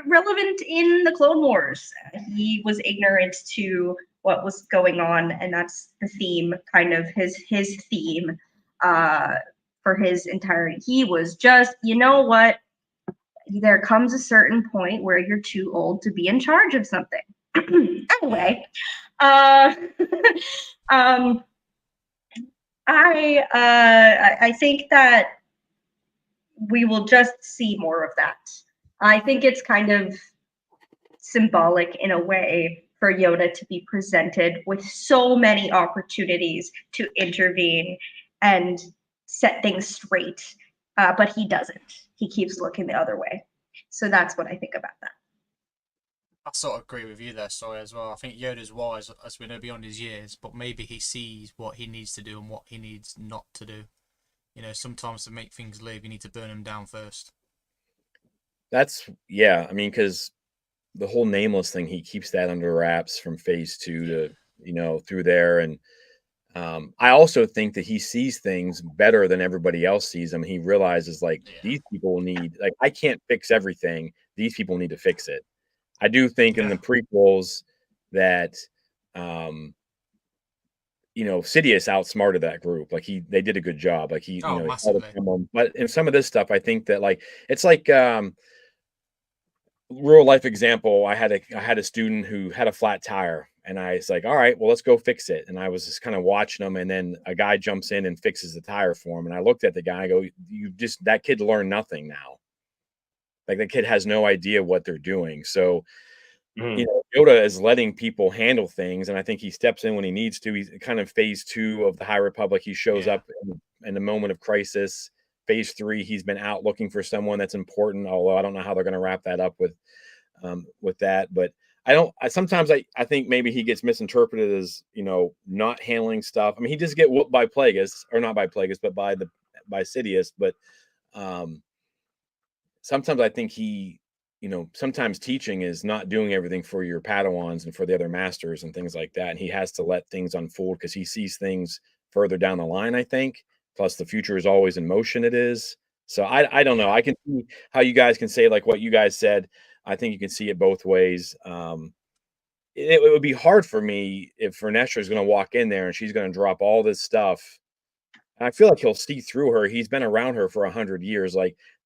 relevant in the Clone Wars. He was ignorant to what was going on, and that's the theme, kind of his theme. for his entirety. He was just, you know what? There comes a certain point where you're too old to be in charge of something. Anyway, I think that we will just see more of that. I think it's kind of symbolic in a way for Yoda to be presented with so many opportunities to intervene and set things straight, but he doesn't. He keeps looking the other way. So that's what I think about that. I sort of agree with you there, sorry, as well. I think Yoda's wise, as we know, beyond his years, but maybe he sees what he needs to do and what he needs not to do. You know, sometimes to make things live, you need to burn them down first. Yeah. I mean, because the whole nameless thing, he keeps that under wraps from phase 2 to, through there. And I also think that he sees things better than everybody else sees them. He realizes these people need, I can't fix everything. These people need to fix it. I do think in the prequels that, Sidious outsmarted that group. They did a good job. Massively. But in some of this stuff, I think that it's like, real life example. I had a student who had a flat tire, and I was like, all right, well, let's go fix it. And I was just kind of watching them, and then a guy jumps in and fixes the tire for him. And I looked at the guy, I go, that kid learned nothing now. The kid has no idea what they're doing. So, Yoda is letting people handle things. And I think he steps in when he needs to. He's kind of phase 2 of the High Republic. He shows up in a moment of crisis. Phase 3, he's been out looking for someone that's important. Although I don't know how they're going to wrap that up with that. But sometimes I think maybe he gets misinterpreted as, not handling stuff. I mean, he does get whooped by Plagueis, or not by Plagueis, but by Sidious. But, sometimes I think sometimes teaching is not doing everything for your Padawans and for the other masters and things like that. And he has to let things unfold because he sees things further down the line, I think. Plus the future is always in motion. It is. So I don't know. I can see how you guys can say what you guys said. I think you can see it both ways. It would be hard for me if Vernestra is going to walk in there and she's going to drop all this stuff. I feel like he'll see through her. He's been around her for 100 years.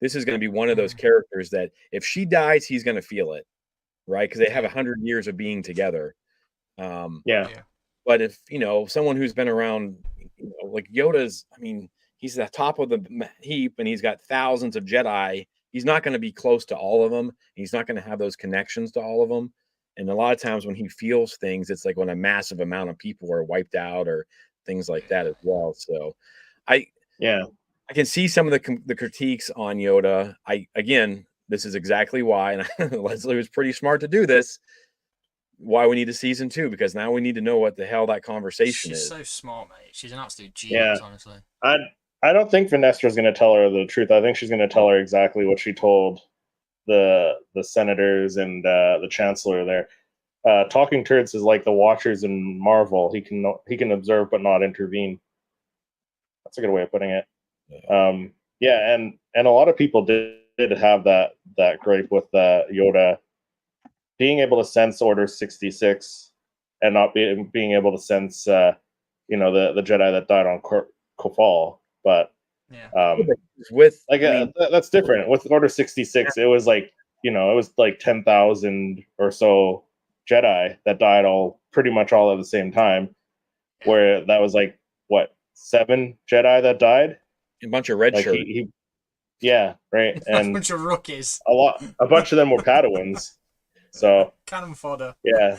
This is going to be one of those characters that if she dies, he's going to feel it, right? Because they have 100 years of being together. But if someone who's been around, like Yoda's, I mean, he's at the top of the heap, and he's got thousands of Jedi. He's not going to be close to all of them. He's not going to have those connections to all of them. And a lot of times when he feels things, it's like when a massive amount of people are wiped out or things like that as well. So I can see some of the critiques on Yoda. This is exactly why, and Leslie was pretty smart to do this, why we need a season 2, because now we need to know what the hell that conversation is. She's so smart, mate. She's an absolute genius, honestly. I don't think Vernestra's going to tell her the truth. I think she's going to tell her exactly what she told the senators and the chancellor there. Talking turds is like the Watchers in Marvel. He can observe but not intervene. That's a good way of putting it. And a lot of people did have that gripe with Yoda being able to sense Order 66 and not being able to sense the Jedi that died on Kofal. But that's different. With Order 66, it was it was 10,000 or so Jedi that died pretty much all at the same time, where that was 7 Jedi that died. A bunch of red shirts. Right. And a bunch of rookies. A bunch of them were Padawans. So cannon fodder. Yeah.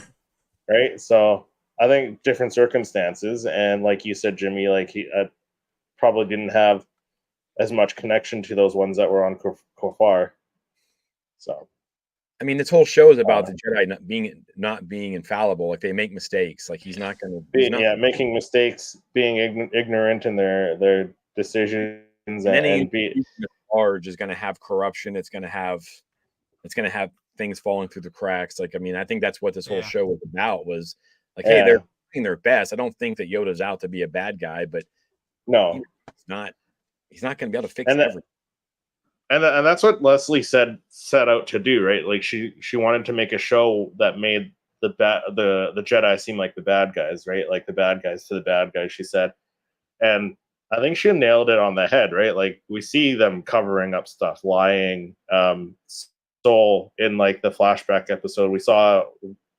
Right. So I think different circumstances, and like you said, Jimmy, he probably didn't have as much connection to those ones that were on Kofar. So I mean, this whole show is about the Jedi not being infallible. They make mistakes. He's not going to be making mistakes, being ignorant in their decisions, and be large is going to have corruption. It's going to have things falling through the cracks. I think that's what this whole show was about. Was hey, they're doing their best. I don't think that Yoda's out to be a bad guy, but no, he's not going to be able to fix everything. And that's what Leslie set out to do, right? She wanted to make a show that made the Jedi seem like the bad guys, right? Like the bad guys to the bad guys, she said. And I think she nailed it on the head, right? Like we see them covering up stuff, lying. Soul in like the flashback episode, we saw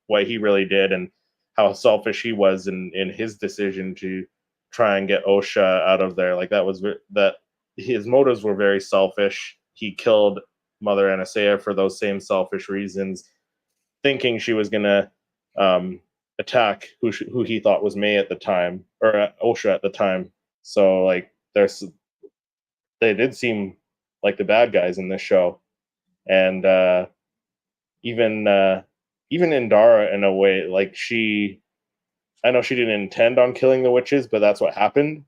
what he really did and how selfish he was in his decision to try and get Osha out of there. Like that his motives were very selfish. He killed Mother Anastasia for those same selfish reasons, thinking she was gonna attack who he thought was May at the time, or Osha at the time. So like they did seem like the bad guys in this show, and even Indara in a way, like I know she didn't intend on killing the witches, but that's what happened,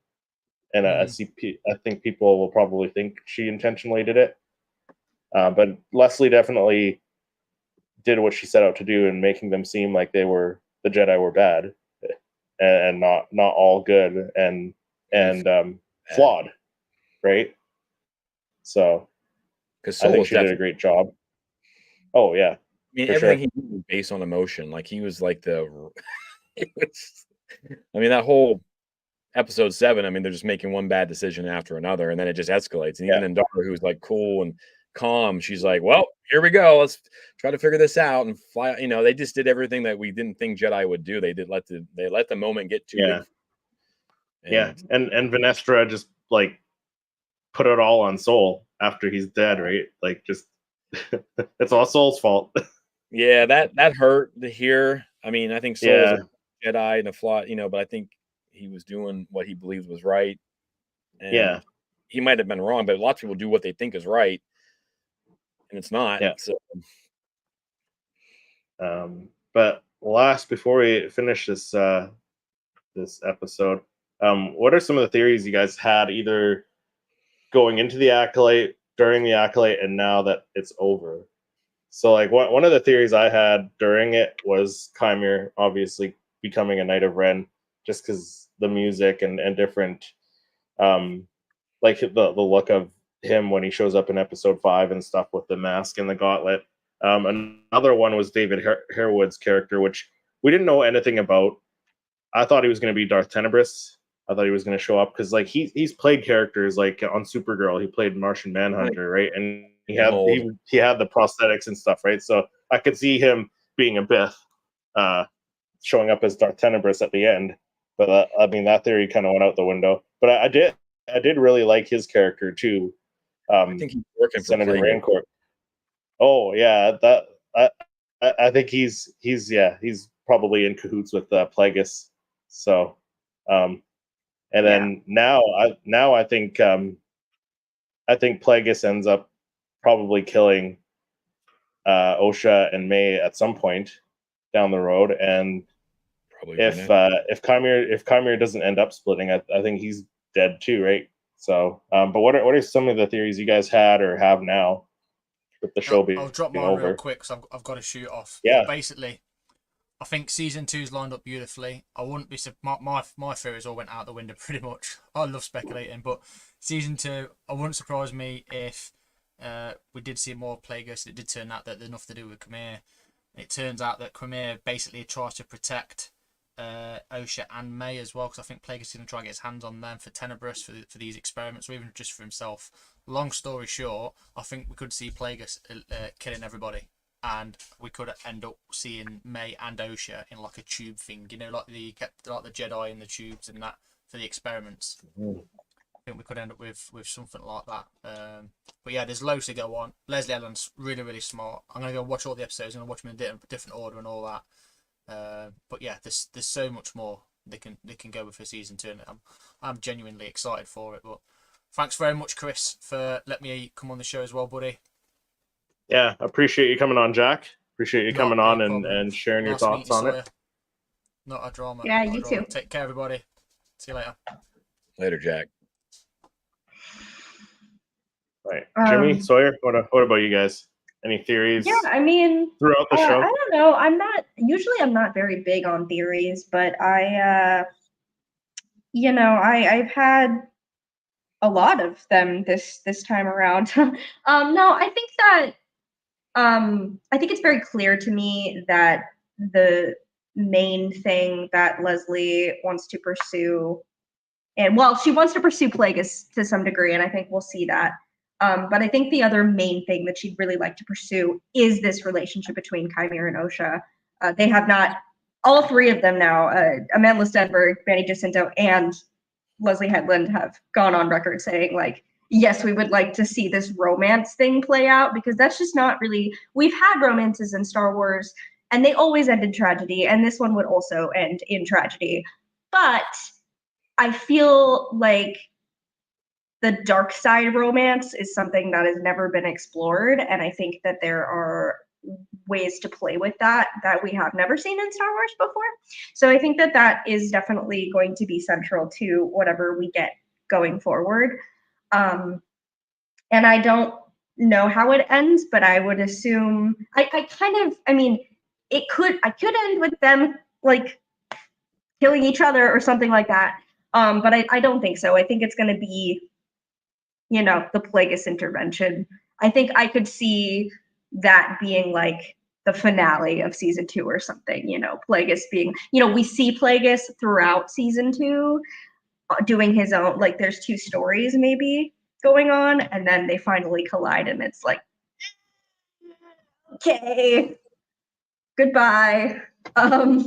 and I think people will probably think she intentionally did it. But Leslie definitely did what she set out to do in making them seem like the Jedi were bad and not all good and flawed, right? So Because I think she did a great job. Oh yeah, I mean, for everything sure. he did was based on emotion. Like he was like I mean, that whole episode 7. I mean, they're just making one bad decision after another, and then it just escalates. And even Indara, who's like cool and calm, she's like, "Well, here we go. Let's try to figure this out and fly." You know, they just did everything that we didn't think Jedi would do. They let the moment get too big. And Venestra just like put it all on Soul after he's dead, right? Like just it's all Soul's fault. Yeah, that hurt to hear. I mean, I think Soul's a Jedi and a flaw, but I think he was doing what he believed was right. And he might have been wrong, but lots of people do what they think is right, and it's not. Yeah. So. But before we finish this this episode, what are some of the theories you guys had, either going into the Acolyte, during the Acolyte, and now that it's over? So, like, one of the theories I had during it was Chimere obviously becoming a Knight of Ren, just because the music and different, like the look of him when he shows up in episode 5 and stuff with the mask and the gauntlet. Another one was David Harewood's character, which we didn't know anything about. I thought he was going to be Darth Tenebris. I thought he was going to show up because like he's played characters like on Supergirl. He played Martian Manhunter, right? And he had the prosthetics and stuff, right? So I could see him being a Bith, showing up as Darth Tenebris at the end. But I mean, that theory kind of went out the window. But I did really like his character too. I think he's working Senator for Rancourt. Oh yeah, I think he's probably in cahoots with Plagueis. So, and then now I think Plagueis ends up probably killing Osha and May at some point down the road, and probably if Chimere doesn't end up splitting, I think he's dead too, right? So, but what are some of the theories you guys had or have now with the show being over? I'll drop mine real quick because I've got to shoot off. Yeah. But basically, I think season 2's lined up beautifully. I wouldn't be my theories all went out the window pretty much. I love speculating, but season 2, I wouldn't surprise me if we did see more Plagueis. It did turn out that there's enough to do with Chimere. It turns out that Chimere basically tries to protect Osha and May as well, because I think Plagueis is going to try and get his hands on them for Tenebris for these experiments, or even just for himself. Long story short, I think we could see Plagueis killing everybody, and we could end up seeing May and Osha in like a tube thing, like the Jedi in the tubes and that for the experiments. I think we could end up with something like that. But yeah, there's loads to go on. Leslie Allen's really, really smart. I'm gonna go watch all the episodes. I'm gonna watch them in a different order and all that. But yeah, there's so much more they can go with for season 2, and I'm genuinely excited for it. But thanks very much, Chris, for letting me come on the show as well, buddy. Yeah, appreciate you coming on, Jack. Appreciate you coming on and sharing your thoughts on it. Not a drama. Yeah, you too. Take care, everybody. See you later. Later, Jack. Right, Jimmy, Sawyer, what about you guys? Any theories? Yeah, I mean, throughout the show. I don't know. I'm not very big on theories, but I've had a lot of them this time around. No, I think that I think it's very clear to me that the main thing that Leslie wants to pursue And well, she wants to pursue Plagueis to some degree, and I think we'll see that. But I think the other main thing that she'd really like to pursue is this relationship between Chimera and Osha. They have not, all three of them now, Amandla Stenberg, Manny Jacinto, and Leslie Headland have gone on record saying, like, yes, we would like to see this romance thing play out, because that's just not really, we've had romances in Star Wars and they always end in tragedy, and this one would also end in tragedy. But I feel like the dark side romance is something that has never been explored, and I think that there are ways to play with that we have never seen in Star Wars before. So I think that that is definitely going to be central to whatever we get going forward. And I don't know how it ends, but I would assume I mean, I could end with them like killing each other or something like that. But I don't think so. I think it's going to be, you know, the Plagueis intervention. I think I could see that being like the finale of season 2 or something, you know, Plagueis being, you know, we see Plagueis throughout season 2 doing his own, like there's 2 stories maybe going on, and then they finally collide and it's like, okay, goodbye. But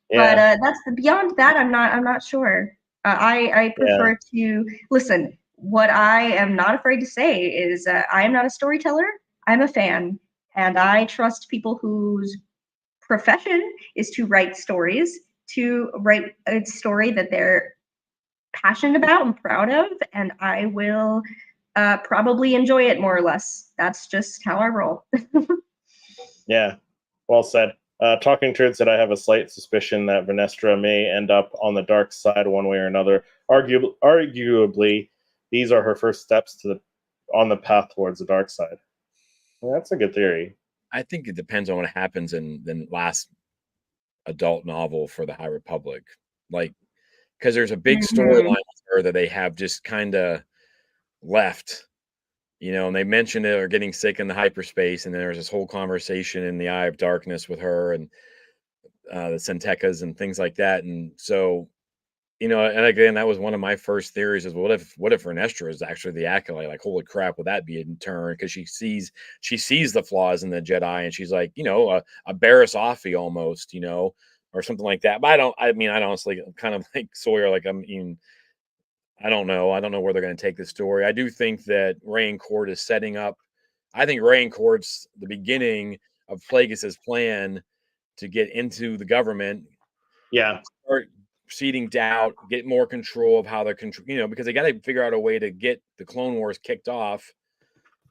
that's beyond that. I'm not sure. I prefer to listen. What I am not afraid to say is I am not a storyteller. I'm a fan, and I trust people whose profession is to write stories, to write a story that they're passionate about and proud of, and I will probably enjoy it more or less. That's just how I roll. Yeah, well said. Talking Turds said I have a slight suspicion that Vernestra may end up on the dark side one way or another. Arguably, these are her first steps on the path towards the dark side. Well, that's a good theory. I think it depends on what happens in the last adult novel for the High Republic. Like, because there's a big storyline with her that they have just kind of left, you know, and they mentioned it or getting sick in the hyperspace, and there's this whole conversation in the Eye of Darkness with her and the Centecas and things like that. And so, you know, and again, that was one of my first theories is what if Vernestra is actually the acolyte? Like, holy crap, would that be a turn? Because she sees the flaws in the Jedi, and she's like, you know, a Barriss Offee almost, you know, or something like that. But I honestly kind of like Sawyer, like I don't know. I don't know where they're going to take this story. I do think that Rain Court is setting up. I think Rain Court's the beginning of Plagueis's plan to get into the government. Yeah. Start seeding doubt, get more control of how they're control, you know, because they got to figure out a way to get the Clone Wars kicked off.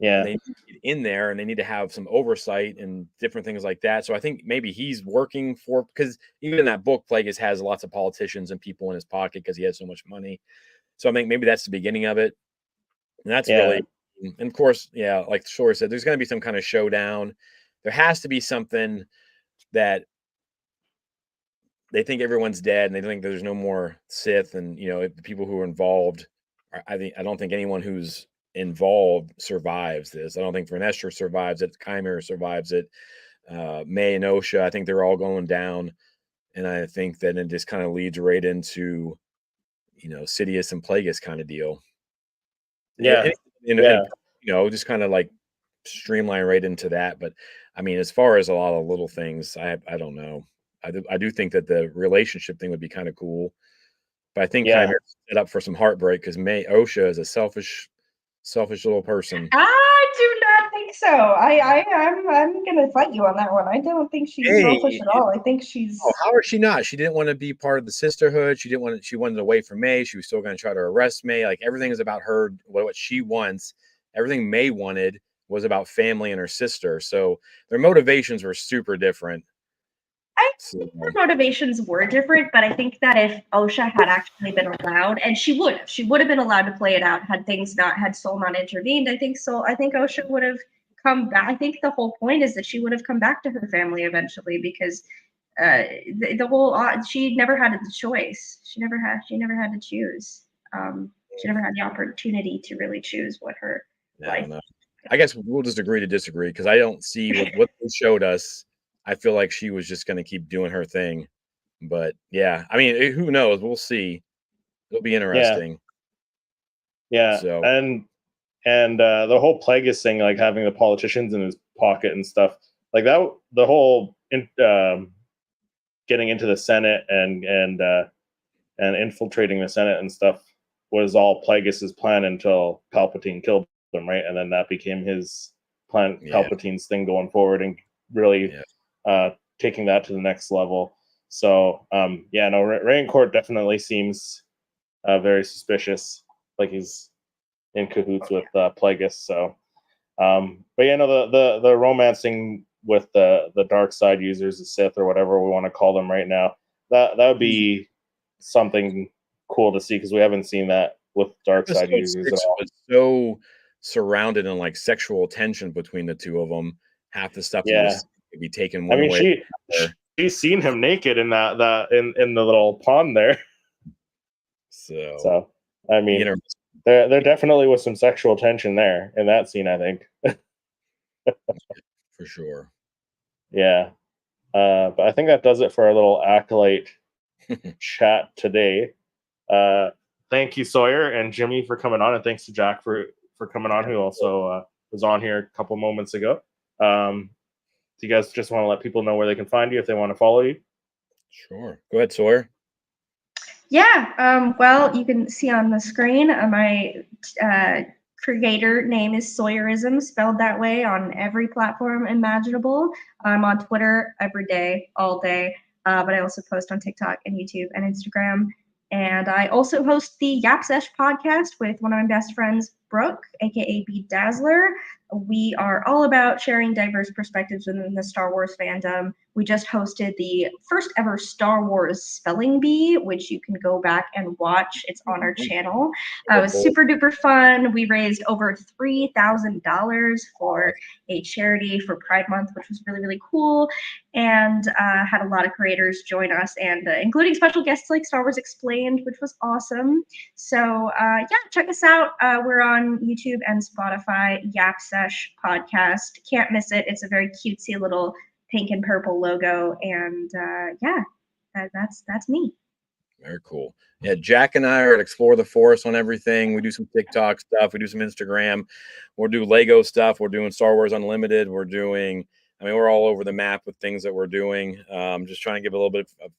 Yeah. They need to get in there, and they need to have some oversight and different things like that. So I think maybe he's working for, because even in that book, Plagueis has lots of politicians and people in his pocket because he has so much money. So I think maybe that's the beginning of it. And that's really, and of course, yeah, like Shore said, there's going to be some kind of showdown. There has to be something that they think everyone's dead and they think there's no more Sith. And, you know, the people who are involved, I don't think anyone who's involved survives this. I don't think Vernestra survives it. Chimera survives it. May and Osha, I think they're all going down. And I think that it just kind of leads right into, you know, Sidious and Plagueis kind of deal. Yeah. You know, just kind of like streamline right into that. But I mean, as far as a lot of little things, I don't know. I do think that the relationship thing would be kind of cool. But I think Chimera's set up for some heartbreak because Osha is a selfish little person. I do not think so. I'm gonna fight you on that one. I don't think she's selfish at all. I think she's. Oh, how is she not? She didn't want to be part of the sisterhood. She wanted away from May. She was still going to try to arrest May. Like everything is about her, what she wants. Everything May wanted was about family and her sister. So their motivations were super different. I think her motivations were different, but I think that if Osha had actually been allowed, and she would have been allowed to play it out had Soul not intervened. I think Osha would have come back. I think the whole point is that she would have come back to her family eventually, because the whole she never had a choice. She never had to choose. She never had the opportunity to really choose what her life. I guess we'll just agree to disagree, because I don't see what they showed us. I feel like she was just going to keep doing her thing. But yeah, I mean, who knows? We'll see. It'll be interesting. Yeah, So and the whole Plagueis thing, like having the politicians in his pocket and stuff, like that. The whole getting into the Senate and infiltrating the Senate and stuff was all Plagueis's plan until Palpatine killed him, right? And then that became his plan, Yeah. Palpatine's thing going forward, and really taking that to the next level. So yeah, no, Raincourt definitely seems very suspicious, like he's in cahoots with Plagueis. So but yeah, no, the romancing with the dark side users, the Sith or whatever we want to call them right now, that would be something cool to see, because we haven't seen that with dark side Episode users 6 at all. was so surrounded in like sexual tension between the two of them. Half the stuff Yeah. could be taken I one mean, way. she's seen him naked in that in the little pond there. So I mean, there definitely was some sexual tension there in that scene, I think. For sure. Yeah. But I think that does it for our little Acolyte chat today. Thank you, Sawyer and Jimmy, for coming on, and thanks to Jack for coming on, who also was on here a couple moments ago. Do you guys just want to let people know where they can find you if they want to follow you? Sure. Go ahead, Sawyer. Yeah, well, you can see on the screen my creator name is Sawyerism, spelled that way on every platform imaginable. I'm on Twitter every day, all day, but I also post on TikTok and YouTube and Instagram. And I also host the Yap Sesh podcast with one of my best friends, Brooke, aka B Dazzler. We are all about sharing diverse perspectives within the Star Wars fandom. We just hosted the first ever Star Wars spelling bee, which you can go back and watch. It's on our channel. It was super duper fun. We raised over $3,000 for a charity for Pride Month, which was really, really cool. And had a lot of creators join us, and including special guests like Star Wars Explained, which was awesome. So yeah, check us out. We're on YouTube and Spotify, Yap Sesh podcast. Can't miss it. It's a very cutesy little pink and purple logo, and yeah, that's me. Very cool. Yeah, Jack and I are at Explore the Forest on everything. We do some TikTok stuff. We do some Instagram. We'll do Lego stuff. We're doing Star Wars Unlimited. We're doing, I mean, we're all over the map with things that we're doing. Just trying to give a little bit of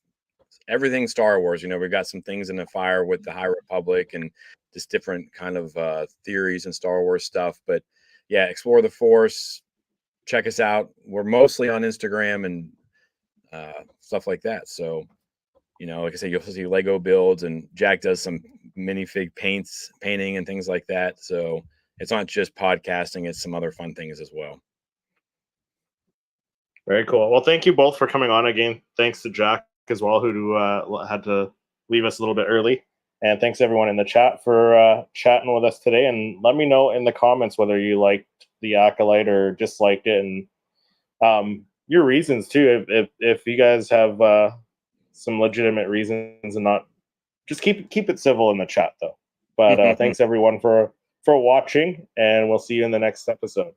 everything Star Wars. You know, we've got some things in the fire with the High Republic and just different kind of theories and Star Wars stuff. But yeah, Explore the Force. Check us out. We're mostly on Instagram and stuff like that. So, you know, like I said, you'll see Lego builds, and Jack does some minifig painting and things like that. So it's not just podcasting, it's some other fun things as well. Very cool. Well, thank you both for coming on again. Thanks to Jack as well, who had to leave us a little bit early. And thanks everyone in the chat for chatting with us today. And let me know in the comments whether you liked the Acolyte or disliked it, and your reasons too. If you guys have some legitimate reasons, and not just keep it civil in the chat though. But thanks everyone for watching, and we'll see you in the next episode.